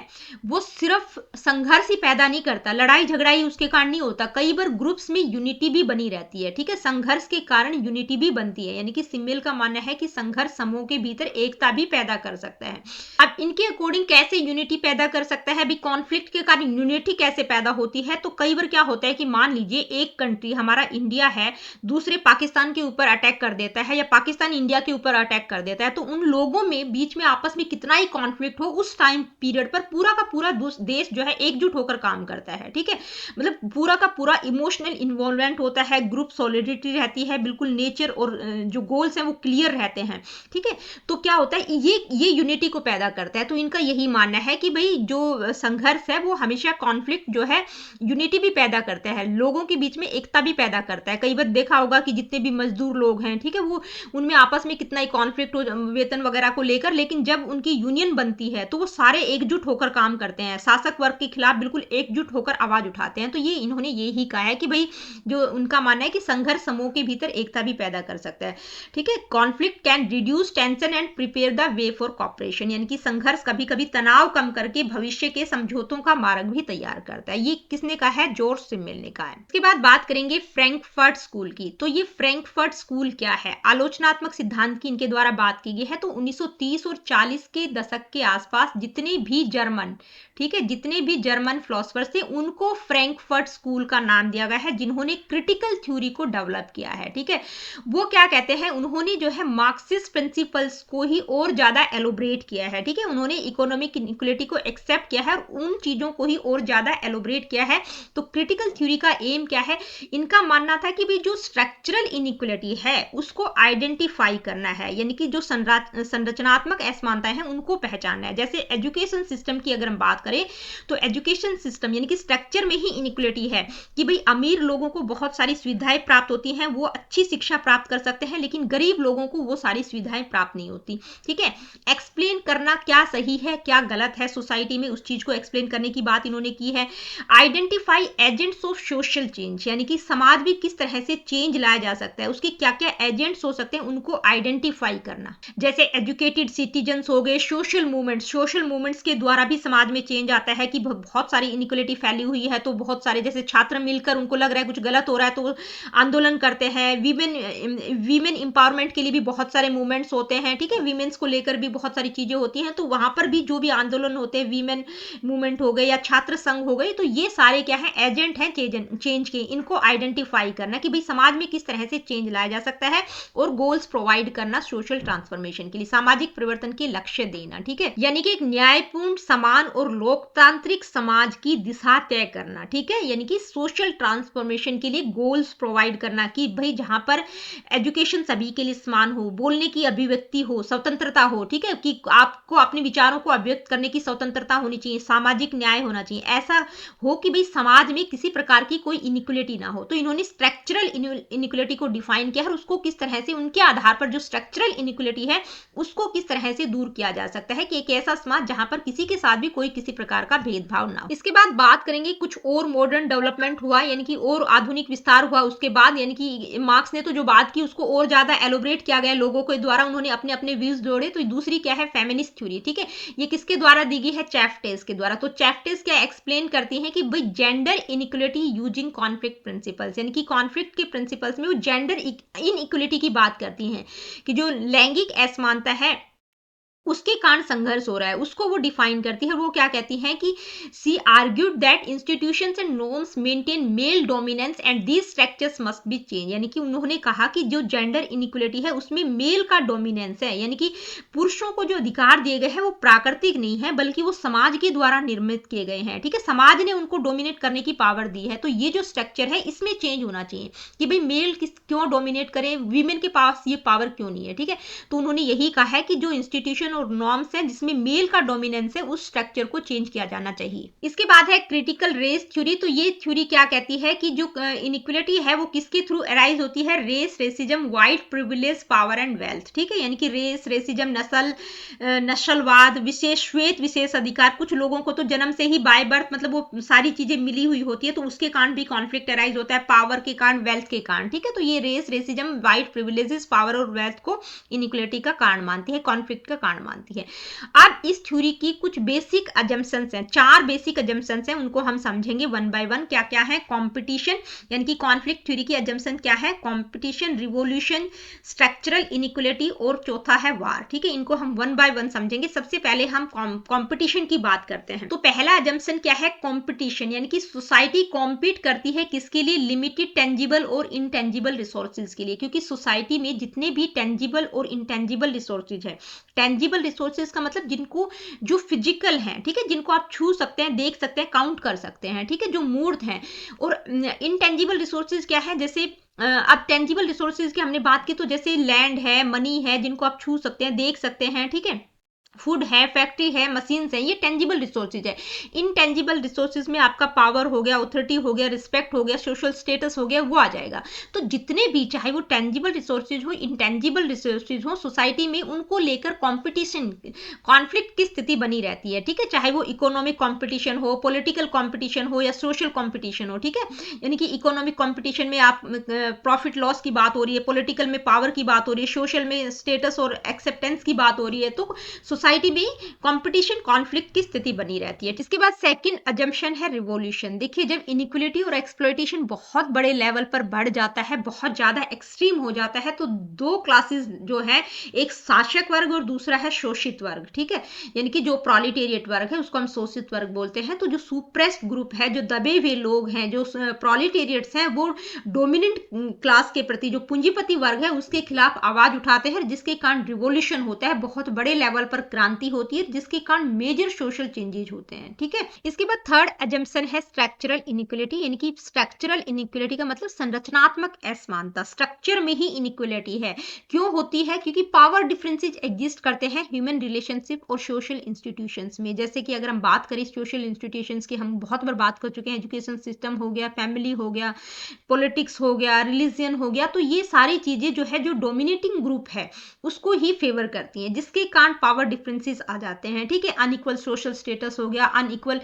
वो सिर्फ संघर्ष ही पैदा नहीं करता, लड़ाई झगड़ा ही उसके कारण नहीं होता, कई बार ग्रुप्स में यूनिटी भी बनी रहती है। ठीक है, संघर्ष के कारण यूनिटी भी बनती है, यानी कि सिमिल का मानना है कि संघर्ष समूह के भीतर एकता भी पैदा कर सकता है। अब इनके अकॉर्डिंग कैसे यूनिटी पैदा कर सकता है, अभी कॉन्फ्लिक्ट के कारण यूनिटी कैसे पैदा होती है, तो कई बार क्या होता है कि मान लीजिए एक कंट्री हमारा इंडिया है, दूसरे पाकिस्तान के ऊपर अटैक कर देता है या पाकिस्तान इंडिया के ऊपर अटैक कर देता है, तो उन लोगों में बीच में आपस में कितना ही कॉन्फ्लिक्ट हो, उस टाइम पीरियड पर पूरा का पूरा देश जो है एकजुट होकर काम करता है। ठीक है, मतलब पूरा का पूरा इमोशनल इन्वॉल्वमेंट होता है, ग्रुप सॉलिडिटी रहती है, बिल्कुल नेचर और जो गोल्स हैं वो क्लियर रहते हैं। ठीक है, तो क्या होता है ये यूनिटी को पैदा करता है। तो इनका यही मानना है कि भाई जो संघर्ष है वो हमेशा कॉन्फ्लिक्ट जो है यूनिटी भी पैदा करता है, लोगों के बीच में एकता भी पैदा करता है। कई बार देखा होगा कि जितने भी मजदूर लोग हैं, ठीक है, वो उनमें आपस में कितना ही कॉन्फ्लिक्ट हो वेतन वगैरह को लेकर, लेकिन जब उनकी यूनियन बनती है तो वो सारे एकजुट होकर काम करते हैं, शासक वर्ग के खिलाफ बिल्कुल एकजुट होकर आवाज उठाते हैं। तो ये इन्होंने यही कहा है कि भाई जो उनका मानना है कि संघर्ष समूह के भीतर एकता भी पैदा कर सकता है। ठीक है, conflict can reduce tension and prepare the way for cooperation, यानी कि संघर्ष कभी कभी तनाव कम करके भविष्य के समझौतों का मार्ग भी तैयार करता है। ये किसने कहा है, जॉर्ज सिमिल ने कहा है। इसके बाद बात करेंगे फ्रैंकफर्ट स्कूल की। तो ये फ्रैंकफर्ट स्कूल क्या है, आलोचनात्मक सिद्धांत की इनके द्वारा बात की गई है। तो 1930 और 40 के दशक के आसपास जितने भी जर्मन, ठीक है, जितने भी जर्मन फिलोसोफर्स थे उनको फ्रैंकफर्ट स्कूल का नाम दिया गया है, जिन्होंने क्रिटिकल थ्योरी को डेवलप किया है। ठीक है, वो क्या कहते हैं, उन्होंने जो है मार्क्सिस्ट प्रिंसिपल्स को ही और ज्यादा एलोबरेट किया है। ठीक है, उन्होंने इकोनॉमिक इनइक्वालिटी को एक्सेप्ट किया है और उन चीजों को ही और ज्यादा एलोबरेट किया है। तो क्रिटिकल थ्योरी का एम क्या है, इनका मानना था कि भी जो स्ट्रक्चरल इनइक्वालिटी है उसको आइडेंटिफाई करना है, यानी कि जो संरचनात्मक असमानताएं हैं उनको पहचानना है। जैसे एजुकेशन सिस्टम की अगर हम बात करें तो एजुकेशन सिस्टम यानी कि स्ट्रक्चर में ही इनइक्वालिटी है कि भाई अमीर लोगों को बहुत सारी सुविधाएं प्राप्त होती हैं, वो अच्छी शिक्षा प्राप्त कर सकते हैं, लेकिन गरीब लोगों को वो सारी सुविधाएं प्राप्त नहीं होती। ठीक है, एक्सप्लेन करना क्या सही है क्या गलत है सोसाइटी में, उस चीज को एक्सप्लेन करने की बात इन्होंने की है। Identify agents of social change, यानी कि समाज में किस तरह से चेंज लाया जा सकता है, उसके क्या क्या एजेंट्स हो सकते हैं उनको आइडेंटिफाई करना। जैसे एजुकेटेड सिटीजन्स हो गए, सोशल मूवमेंट्स के द्वारा भी समाज में चेंज आता है कि बहुत सारी इनइक्वालिटी फैली हुई है, तो बहुत सारे जैसे छात्र मिलकर उनको लग रहा है कुछ गलत हो रहा है तो आंदोलन करते हैं। वीमेन एम्पावरमेंट के लिए भी बहुत सारे मूवमेंट्स होते हैं। ठीक है, वीमेन्स को लेकर भी बहुत सारी चीजें होती हैं, तो वहां पर भी जो भी आंदोलन होते हैं, वीमेन मूवमेंट हो गए या छात्र संघ हो गए, तो ये सारे क्या है, एजेंट हैं चेंज के। इनको आइडेंटिफाई करना कि भाई समाज में किस तरह से चेंज लाया जा सकता है, और गोल्स प्रोवाइड करना सोशल ट्रांसफॉर्मेशन के लिए, सामाजिक परिवर्तन के लक्ष्य देना। ठीक है, यानी कि एक न्यायपूर्ण, समान और लोकतांत्रिक समाज की दिशा तय करना। ठीक है, यानी कि सोशल ट्रांसफॉर्मेशन के लिए गोल्स प्रोवाइड करना कि भाई जहां पर एजुकेशन सभी के लिए समान हो, बोलने की अभिव्यक्ति हो, स्वतंत्रता हो। ठीक है, कि आपको अपने विचारों को अभिव्यक्त करने की स्वतंत्रता होनी चाहिए, सामाजिक न्याय होना चाहिए, ऐसा हो कि भाई समाज में किसी प्रकार की कोई इनइक्वालिटी ना हो। तो इन्होंने स्ट्रक्चरल इनइक्वालिटी को डिफाइन किया और उसको किस तरह से उनके आधार पर जो स्ट्रक्चरल इनइक्वालिटी है उसको किस तरह से दूर किया जा सकता है कि एक ऐसा समाज जहां पर किसी के साथ भी कोई किसी प्रकार का भेदभाव ना हो। इसके बाद बात करेंगे कुछ और मॉडर्न डेवलपमेंट हुआ, यानी कि और आधुनिक विस्तार हुआ उसके बाद, यानी कि मार्क्स ने तो जो बात की उसको और ज्यादा एलोबरेट किया गया लोगों के द्वारा, उन्होंने अपने अपने व्यूज जोड़े। तो दूसरी क्या है, फेमिनिस्ट थ्योरी। ठीक है, ये किसके द्वारा दी गई है, चैफ्टेस के द्वारा। तो चैफ्टेस क्या एक्सप्लेन करती है कि भाई gender inequality using conflict principles, यानी कि कॉन्फ्लिक्ट के प्रिंसिपल्स में वो जेंडर इनइक्वालिटी की बात करती हैं कि जो लैंगिक असमानता है उसके कारण संघर्ष हो रहा है, उसको वो डिफाइन करती है। वो क्या कहती है कि she argued that institutions and norms maintain male dominance and these structures must be change, यानी कि उन्होंने कहा कि जो जेंडर इनइक्वालिटी है उसमें मेल का डोमिनेंस है, यानी कि पुरुषों को जो अधिकार दिए गए हैं वो प्राकृतिक नहीं है बल्कि वो समाज के द्वारा निर्मित किए गए हैं। ठीक है, समाज ने उनको डोमिनेट करने की पावर दी है। तो ये जो स्ट्रक्चर है इसमें चेंज होना चाहिए कि भाई मेल क्यों डोमिनेट करे, वीमेन के पास ये पावर क्यों नहीं है। ठीक है, तो उन्होंने यही कहा है कि जो इंस्टीट्यूशन और नॉर्म्स है जिसमें मेल का डोमिनेंस है उस स्ट्रक्चर को चेंज किया जाना चाहिए। इसके बाद है क्रिटिकल रेस थ्योरी। तो ये थ्योरी क्या कहती है कि जो इनइक्वालिटी है वो किसके थ्रू अराइज होती है, race, racism, white privilege, power and wealth. ठीक है, यानी कि रेस, रेसिज्म, नस्लवाद, विशेष श्वेत विशेष अधिकार, कुछ लोगों को तो जन्म से ही बाय बर्थ मतलब वो सारी चीजें मिली हुई होती है, तो उसके कारण भी कॉन्फ्लिक्ट अराइज होता है, पावर के कारण, वेल्थ के कारण। ठीक है, तो ये race, racism, white privileges, power और वेल्थ को इनइक्वालिटी का कारण मानती है, कॉन्फ्लिक्ट का कारण कल्याण मानती है। अब इस थ्योरी की कुछ बेसिक अजम्पशंस हैं, 4 बेसिक अजम्पशंस हैं, उनको हम समझेंगे वन बाय वन। क्या क्या है? कॉम्पिटिशन, यानी कि कॉन्फ्लिक्ट थ्योरी की अजम्पशन क्या है? कॉम्पिटिशन, रिवोल्यूशन, स्ट्रक्चरल इनइक्वलिटी और चौथा है वार। ठीक है, इनको हम वन बाय वन समझेंगे। सबसे पहले हम कॉम्पिटिशन की बात करते हैं। तो पहला अजम्पशन क्या है? कॉम्पिटिशन, यानी कि सोसाइटी कॉम्पीट करती है किसके लिए? लिमिटेड टेंजिबल और इनटेंजिबल रिसोर्सेज के लिए, क्योंकि सोसाइटी में जितने भी टेंजिबल और इनटेंजिबल रिसोर्सेज है, टेंजिबल रिसोर्सेज का मतलब जिनको, जो फिजिकल हैं, ठीक है, जिनको आप छू सकते हैं, देख सकते हैं, काउंट कर सकते हैं, ठीक है, जो मूर्त हैं। और इनटेंजिबल रिसोर्सेज क्या है? जैसे अब टेंजिबल रिसोर्सेज की हमने बात की तो जैसे लैंड है, मनी है, जिनको आप छू सकते हैं, देख सकते हैं, ठीक है, फूड है, फैक्ट्री है, मशीन्स है, ये टेंजिबल रिसोर्सेज है। इनटेंजिबल रिसोर्सेज में आपका पावर हो गया, ऑथोरिटी हो गया, रिस्पेक्ट हो गया, सोशल स्टेटस हो गया, वो आ जाएगा। तो जितने भी, चाहे वो टेंजिबल रिसोर्सेज हो, इनटेंजिबल रिसोर्सेज हो, सोसाइटी में उनको लेकर कॉम्पिटिशन, कॉन्फ्लिक्ट की स्थिति बनी रहती है। ठीक है, चाहे वो इकोनॉमिक कॉम्पिटिशन हो, पॉलिटिकल कॉम्पिटिशन हो या सोशल कॉम्पिटिशन हो। ठीक है, यानी कि इकोनॉमिक कॉम्पिटिशन में आप प्रॉफिट लॉस की बात हो रही है, पॉलिटिकल में पावर की बात हो रही है, सोशल में स्टेटस और एक्सेप्टेंस की बात हो रही है, तो सोसाइटी में कंपटीशन, कॉन्फ्लिक्ट की स्थिति बनी रहती है। इसके बाद सेकंड अजम्पशन है रिवॉल्यूशन। देखिए, जब इनइक्वलिटी और एक्सप्लॉइटेशन बहुत बड़े लेवल पर बढ़ जाता है, बहुत ज्यादा एक्सट्रीम हो जाता है, तो दो क्लासेस जो है, एक शासक वर्ग और दूसरा है शोषित वर्ग। ठीक है, यानी कि जो प्रोलिटेरिएट वर्ग है उसको हम शोषित वर्ग बोलते हैं। तो जो सुप्रेस्ड ग्रुप है, जो दबे हुए लोग हैं, जो प्रोलिटेरिएट्स हैं, वो डोमिनेंट क्लास के प्रति, जो पूंजीपति वर्ग है, उसके खिलाफ आवाज उठाते हैं, जिसके कारण रिवॉल्यूशन होता है, बहुत बड़े लेवल पर क्रांति होती है, जिसके कारण मेजर सोशल चेंजेस होते हैं। ठीक है, इसके बाद थर्ड अजम्पशन है स्ट्रक्चरल इनइक्वलिटी, यानी कि स्ट्रक्चरल इनइक्वलिटी का मतलब संरचनात्मक असमानता, स्ट्रक्चर में ही इनइक्वलिटी है। क्यों होती है? क्योंकि पावर डिफरेंसेस एग्जिस्ट करते हैं ह्यूमन रिलेशनशिप और सोशल इंस्टीट्यूशंस में। जैसे कि अगर हम बात करें सोशल इंस्टीट्यूशंस की, हम बहुत बार बात कर चुके हैं, एजुकेशन सिस्टम हो गया, फैमिली हो गया, पॉलिटिक्स हो गया, रिलीजन हो गया, तो ये सारी चीजें जो है, जो डोमिनेटिंग ग्रुप है उसको ही फेवर करती हैं, जिसके कारण पावर डिफरेंसेस आ जाते हैं। ठीक है, अनइक्वल सोशल स्टेटस हो गया, अनइक्वल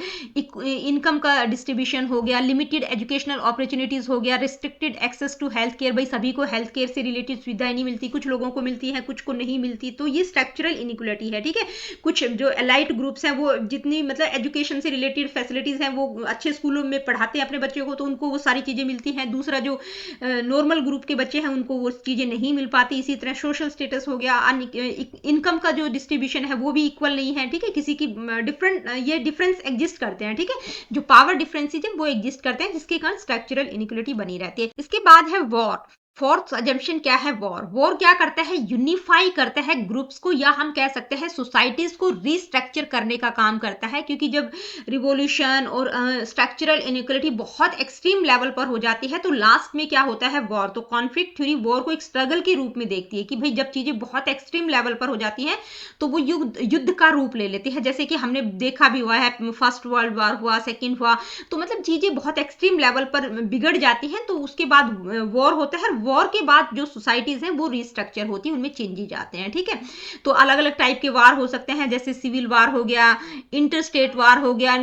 इनकम का डिस्ट्रीब्यूशन हो गया, लिमिटेड एजुकेशनल अपॉर्चुनिटीज हो गया, restricted access to health care, भाई सभी को हेल्थ केयर से रिलेटेड सुविधाएं नहीं मिलती, कुछ लोगों को मिलती है, कुछ को नहीं मिलती, तो ये स्ट्रक्चरल इनइक्वलिटी है। ठीक है, कुछ जो एलाइट ग्रुप्स हैं, वो जितनी मतलब एजुकेशन से रिलेटेड फैसिलिटीज हैं, वो अच्छे स्कूलों में पढ़ाते हैं अपने बच्चों को, तो उनको वो सारी चीजें मिलती हैं। दूसरा जो नॉर्मल ग्रुप के बच्चे हैं, उनको वो चीजें नहीं मिल पाती। इसी तरह सोशल स्टेटस हो गया, इनकम का जो डिस्ट्रीब्यूशन है वो भी इक्वल नहीं है। ठीक है, किसी की डिफरेंट, ये डिफरेंस एग्जिस्ट करते हैं। ठीक है, जो पावर डिफरेंसेस है वो एग्जिस्ट करते हैं, जिसके कारण स्ट्रक्चरल इनइक्वलिटी बनी रहती है। इसके बाद है वॉर। फोर्थ अजम्पशन क्या है? वॉर। वॉर क्या करता है? यूनिफाई करता है ग्रुप्स को, या हम कह सकते हैं सोसाइटीज को रीस्ट्रक्चर करने का काम करता है। क्योंकि जब रिवॉल्यूशन और स्ट्रक्चरल इनइक्वलिटी बहुत एक्सट्रीम लेवल पर हो जाती है, तो लास्ट में क्या होता है? वॉर। तो कॉन्फ्लिक्ट थ्योरी वॉर को एक स्ट्रगल के रूप में देखती है कि भाई जब चीजें बहुत एक्सट्रीम लेवल पर हो जाती हैं तो वो युद्ध का रूप ले लेती है। जैसे कि हमने देखा भी हुआ है, फर्स्ट वर्ल्ड वॉर हुआ, सेकेंड हुआ, तो मतलब चीजें बहुत एक्सट्रीम लेवल पर बिगड़ जाती हैं, तो उसके बाद वॉर होता है। वॉर के बाद जो सोसाइटीज हैं वो रिस्ट्रक्चर होती है, उनमें चेंजेस आते हैं। ठीक है, तो अलग अलग टाइप के वार हो सकते हैं, जैसे सिविल वार हो गया, इंटर स्टेट वार हो गया,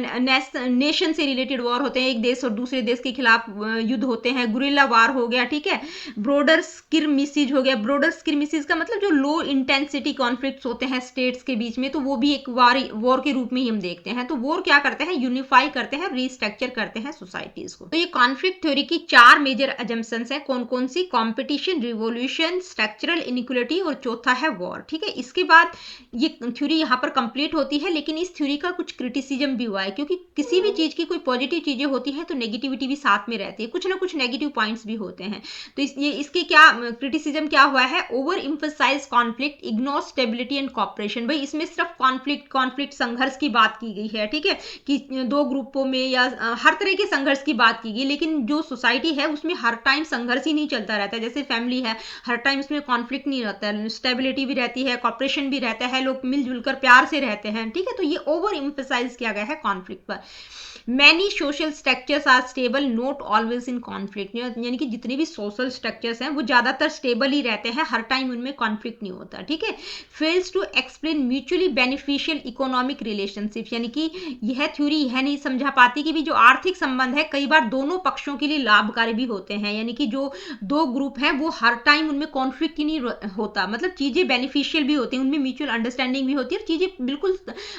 नेशन से रिलेटेड वॉर होते हैं, एक देश और दूसरे देश के खिलाफ युद्ध होते हैं, गुरिल्ला वार हो गया। ठीक है, ब्रॉडर स्किर्मिसेज हो गया। ब्रॉडर स्किर्मिसेज का मतलब जो लो इंटेंसिटी कॉन्फ्लिक्ट्स होते हैं स्टेट्स के बीच में, तो वो भी एक वॉर के रूप में ही हम देखते हैं। तो वॉर क्या करते हैं? यूनिफाई करते हैं, रिस्ट्रक्चर करते हैं सोसाइटीज को। तो ये कॉन्फ्लिक्ट थ्योरी की 4 मेजर अजम्पशंस है। कौन कौन सी? कंपटीशन, रिवॉल्यूशन, स्ट्रक्चरल इनइक्वलिटी और चौथा है वॉर। ठीक है, इसके बाद ये थ्योरी यहाँ पर कंप्लीट होती है, लेकिन इस थ्योरी का कुछ क्रिटिसिज्म भी हुआ है, क्योंकि किसी भी चीज की कोई पॉजिटिव चीजें होती हैं तो नेगेटिविटी भी साथ में रहती है, कुछ ना कुछ नेगेटिव पॉइंट्स भी होते हैं। तो इसके क्या क्रिटिसिज्म क्या हुआ है? Over emphasise conflict, ignore stability and cooperation. भाई इसमें सिर्फ कॉन्फ्लिक्ट संघर्ष की बात की गई है। ठीक है, कि दो ग्रुपों में या हर तरह के संघर्ष की बात की गई, लेकिन जो सोसाइटी है उसमें हर टाइम संघर्ष ही नहीं चलता रहता है। जैसे फैमिली है, हर टाइम इसमें कॉन्फ्लिक्ट नहीं रहता है, स्टेबिलिटी भी रहती है, कॉपरेशन भी रहता है, लोग मिलजुल कर प्यार से रहते हैं। ठीक है, तो ये ओवर इम्फसाइज किया गया है कॉन्फ्लिक्ट पर। Many social structures are stable not always in conflict, यानी कि जितने भी सोशल स्ट्रक्चर्स हैं वो ज्यादातर स्टेबल ही रहते हैं, हर टाइम उनमें कॉन्फ्लिक्ट नहीं होता, ठीक है। Fails to explain mutually beneficial economic relationship, यानी कि यह थ्योरी यह नहीं समझा पाती कि भी जो आर्थिक संबंध है कई बार दोनों पक्षों के लिए लाभकारी भी होते हैं, यानी कि जो दो ग्रुप हैं वो हर टाइम उनमें कॉन्फ्लिक्ट ही नहीं होता, मतलब चीजें बेनिफिशियल भी होती हैं, उनमें म्यूचुअल अंडरस्टैंडिंग भी होती है और चीजें बिल्कुल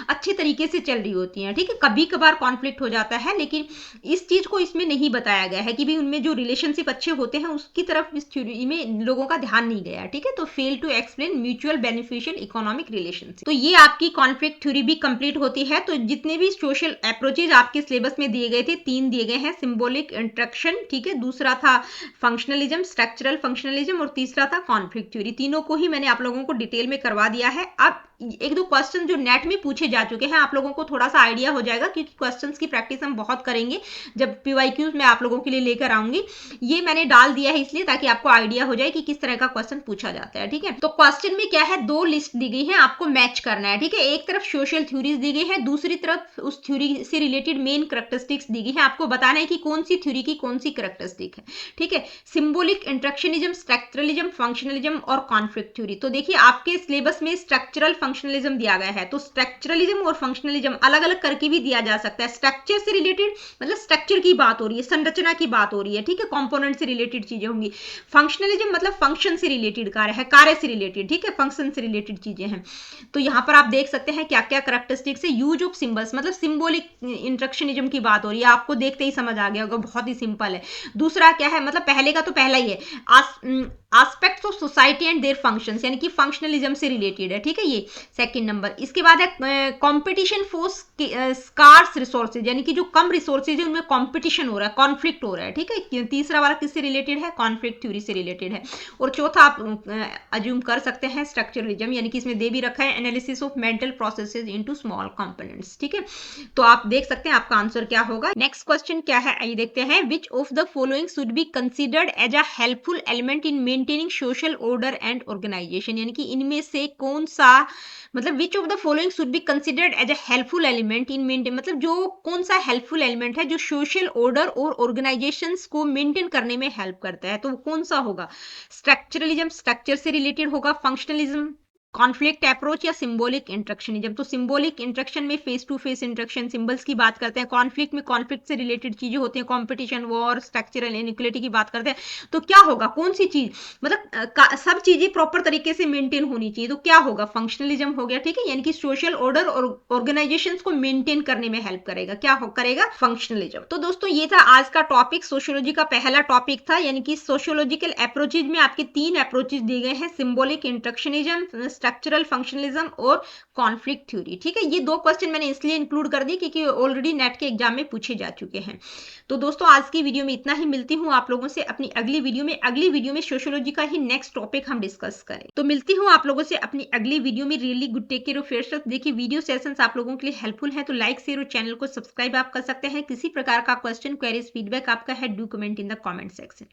अच्छे तरीके से चल रही होती हैं, ठीक है। कभी कभार कॉन्फ्लिक्ट हो जाता है, लेकिन इस चीज को इसमें नहीं बताया गया है कि भी उनमें जो रिलेशनशिप अच्छे होते हैं उसकी तरफ इस थ्योरी में लोगों का ध्यान नहीं गया, ठीक है। तो fail to explain mutual beneficial economic relationship, तो ये आपकी कॉन्फ्लिक्ट थ्योरी भी कंप्लीट होती है। तो जितने भी सोशल अप्रोचेज आपके सिलेबस में दिए गए थे, 3 दिए गए हैं, सिंबॉलिक इंट्रैक्शन, ठीक है, दूसरा था फंक्शनलिज्म, स्ट्रक्चरल फंक्शनलिज्म और तीसरा था कॉन्फ्लिक्ट थ्योरी। तीनों को ही मैंने आप लोगों को डिटेल में करवा दिया है। अब एक दो क्वेश्चन जो नेट में पूछे जा चुके हैं, आप लोगों को थोड़ा सा आइडिया हो जाएगा, क्योंकि क्वेश्चंस की प्रैक्टिस हम बहुत करेंगे जब पीवाईक्यूज मैं आप लोगों के लिए लेकर आऊंगी। ये मैंने डाल दिया है इसलिए ताकि आपको आइडिया हो जाए कि किस तरह का क्वेश्चन पूछा जाता है, ठीक है। तो क्वेश्चन में क्या है, 2 लिस्ट दी गई है, आपको मैच करना है, ठीक है। एक तरफ सोशल थ्योरीज दी गई है, दूसरी तरफ उस थ्योरी से रिलेटेड मेन कैरेक्टरिस्टिक्स दी गई है, आपको बताना है कि कौन सी थ्योरी की कौन सी कैरेक्टरिस्टिक है, ठीक है। सिंबॉलिक इंट्रैक्शनिज्म, स्ट्रक्चरलिज्म, फंक्शनलिज्म और कॉन्फ्लिक्ट थ्योरी। तो देखिए आपके सिलेबस में स्ट्रक्चरल फंक्शनलिज्म दिया गया है, तो स्ट्रक्चरलिज्म और फंक्शनलिज्म अलग अलग करके भी दिया जा सकता है। स्ट्रक्चर से रिलेटेड मतलब स्ट्रक्चर की बात हो रही है, संरचना की बात हो रही है, ठीक है, कंपोनेंट से रिलेटेड चीजें होंगी। फंक्शनलिज्म मतलब फंक्शन से रिलेटेड कार्य है, कार्य से रिलेटेड, ठीक है, फंक्शन से रिलेटेड चीजें हैं। तो यहां पर आप देख सकते हैं क्या क्या कैरेक्टरिस्टिक्स है। यूज ऑफ सिंबल्स मतलब सिंबॉलिक इंट्रैक्शनिज्म की बात हो रही है, आपको देखते ही समझ आ गया होगा, बहुत ही सिंपल है। दूसरा क्या है, मतलब पहले का तो पहला ही है, aspects of society and their functions, यानी कि फंक्शनलिज्म से रिलेटेड है, ठीक है, ये सेकंड नंबर। इसके बाद है कंपटीशन फॉर स्कार्स रिसोर्सेज, यानी कि जो कम रिसोर्सेज है उनमें कंपटीशन हो रहा है, कॉन्फ्लिक्ट हो रहा है, ठीक है। तीसरा वाला किससे रिलेटेड है, कॉन्फ्लिक्ट थ्योरी से रिलेटेड है। और चौथा आप अज्यूम कर सकते हैं स्ट्रक्चरलिज्म, यानी कि इसमें दे भी रखा है analysis of mental processes into small components, ठीक है। तो आप देख सकते हैं आपका आंसर क्या होगा। नेक्स्ट क्वेश्चन क्या है, आइए देखते हैं। Which of the following should be considered as a helpful element in maintaining social order and organisation, यानी कि इनमें से कौन सा, मतलब which of the following should be considered as a helpful element in maintain, मतलब जो कौन सा हेल्पफुल एलिमेंट है जो सोशल ऑर्डर और ऑर्गेनाइजेशंस को मेंटेन करने में हेल्प करता है, तो वो कौन सा होगा। स्ट्रक्चरलिज्म स्ट्रक्चर से रिलेटेड होगा, फंक्शनलिज्म, कॉन्फ्लिक्ट अप्रोच या सिंबॉलिक इंट्रैक्शनिज्म। तो सिंबॉलिक इंट्रैक्शन में face to face interaction symbols की बात करते हैं, कॉन्फ्लिक्ट में कॉन्फ्लिक्ट से रिलेटेड चीजें होती हैं, कॉम्पिटिशन, वॉर, स्ट्रक्चरल इनइक्वालिटी की बात करते हैं। तो क्या होगा, कौन सी चीज, मतलब सब चीजें प्रॉपर तरीके से मेंटेन होनी चाहिए, तो क्या होगा, फंक्शनलिज्म हो गया, ठीक है, यानी कि सोशल ऑर्डर और ऑर्गेनाइजेशन को मेंटेन करने में हेल्प करेगा, क्या करेगा, फंक्शनलिज्म। तो दोस्तों ये था आज का टॉपिक, सोशियोलॉजी का पहला टॉपिक था, यानी कि सोशियोलॉजिकल अप्रोचेज में आपके 3 अप्रोचेज दिए गए हैं, सिंबॉलिक इंट्रैक्शनिज्म, स्ट्रक्चरल फंक्शनलिज्म और कॉन्फ्लिक्ट थ्योरी, ठीक है। ये 2 क्वेश्चन मैंने इसलिए इंक्लूड कर दिए क्योंकि ऑलरेडी नेट के एग्जाम में पूछे जा चुके हैं। तो दोस्तों आज की वीडियो में इतना ही, मिलती हूँ आप लोगों से अपनी अगली वीडियो में। अगली वीडियो में सोशियोलॉजी का ही नेक्स्ट टॉपिक हम डिस्कस करें। तो मिलती हूँ आप लोगों से अपनी अगली वीडियो में। Really good, take care of yourself. देखिए वीडियो सेशंस आप लोगों के लिए हेल्पफुल है तो लाइक शेयर और चैनल को सब्सक्राइब आप कर सकते हैं। किसी प्रकार का क्वेश्चन, क्वेरीज, फीडबैक आपका है, do comment in the comment section.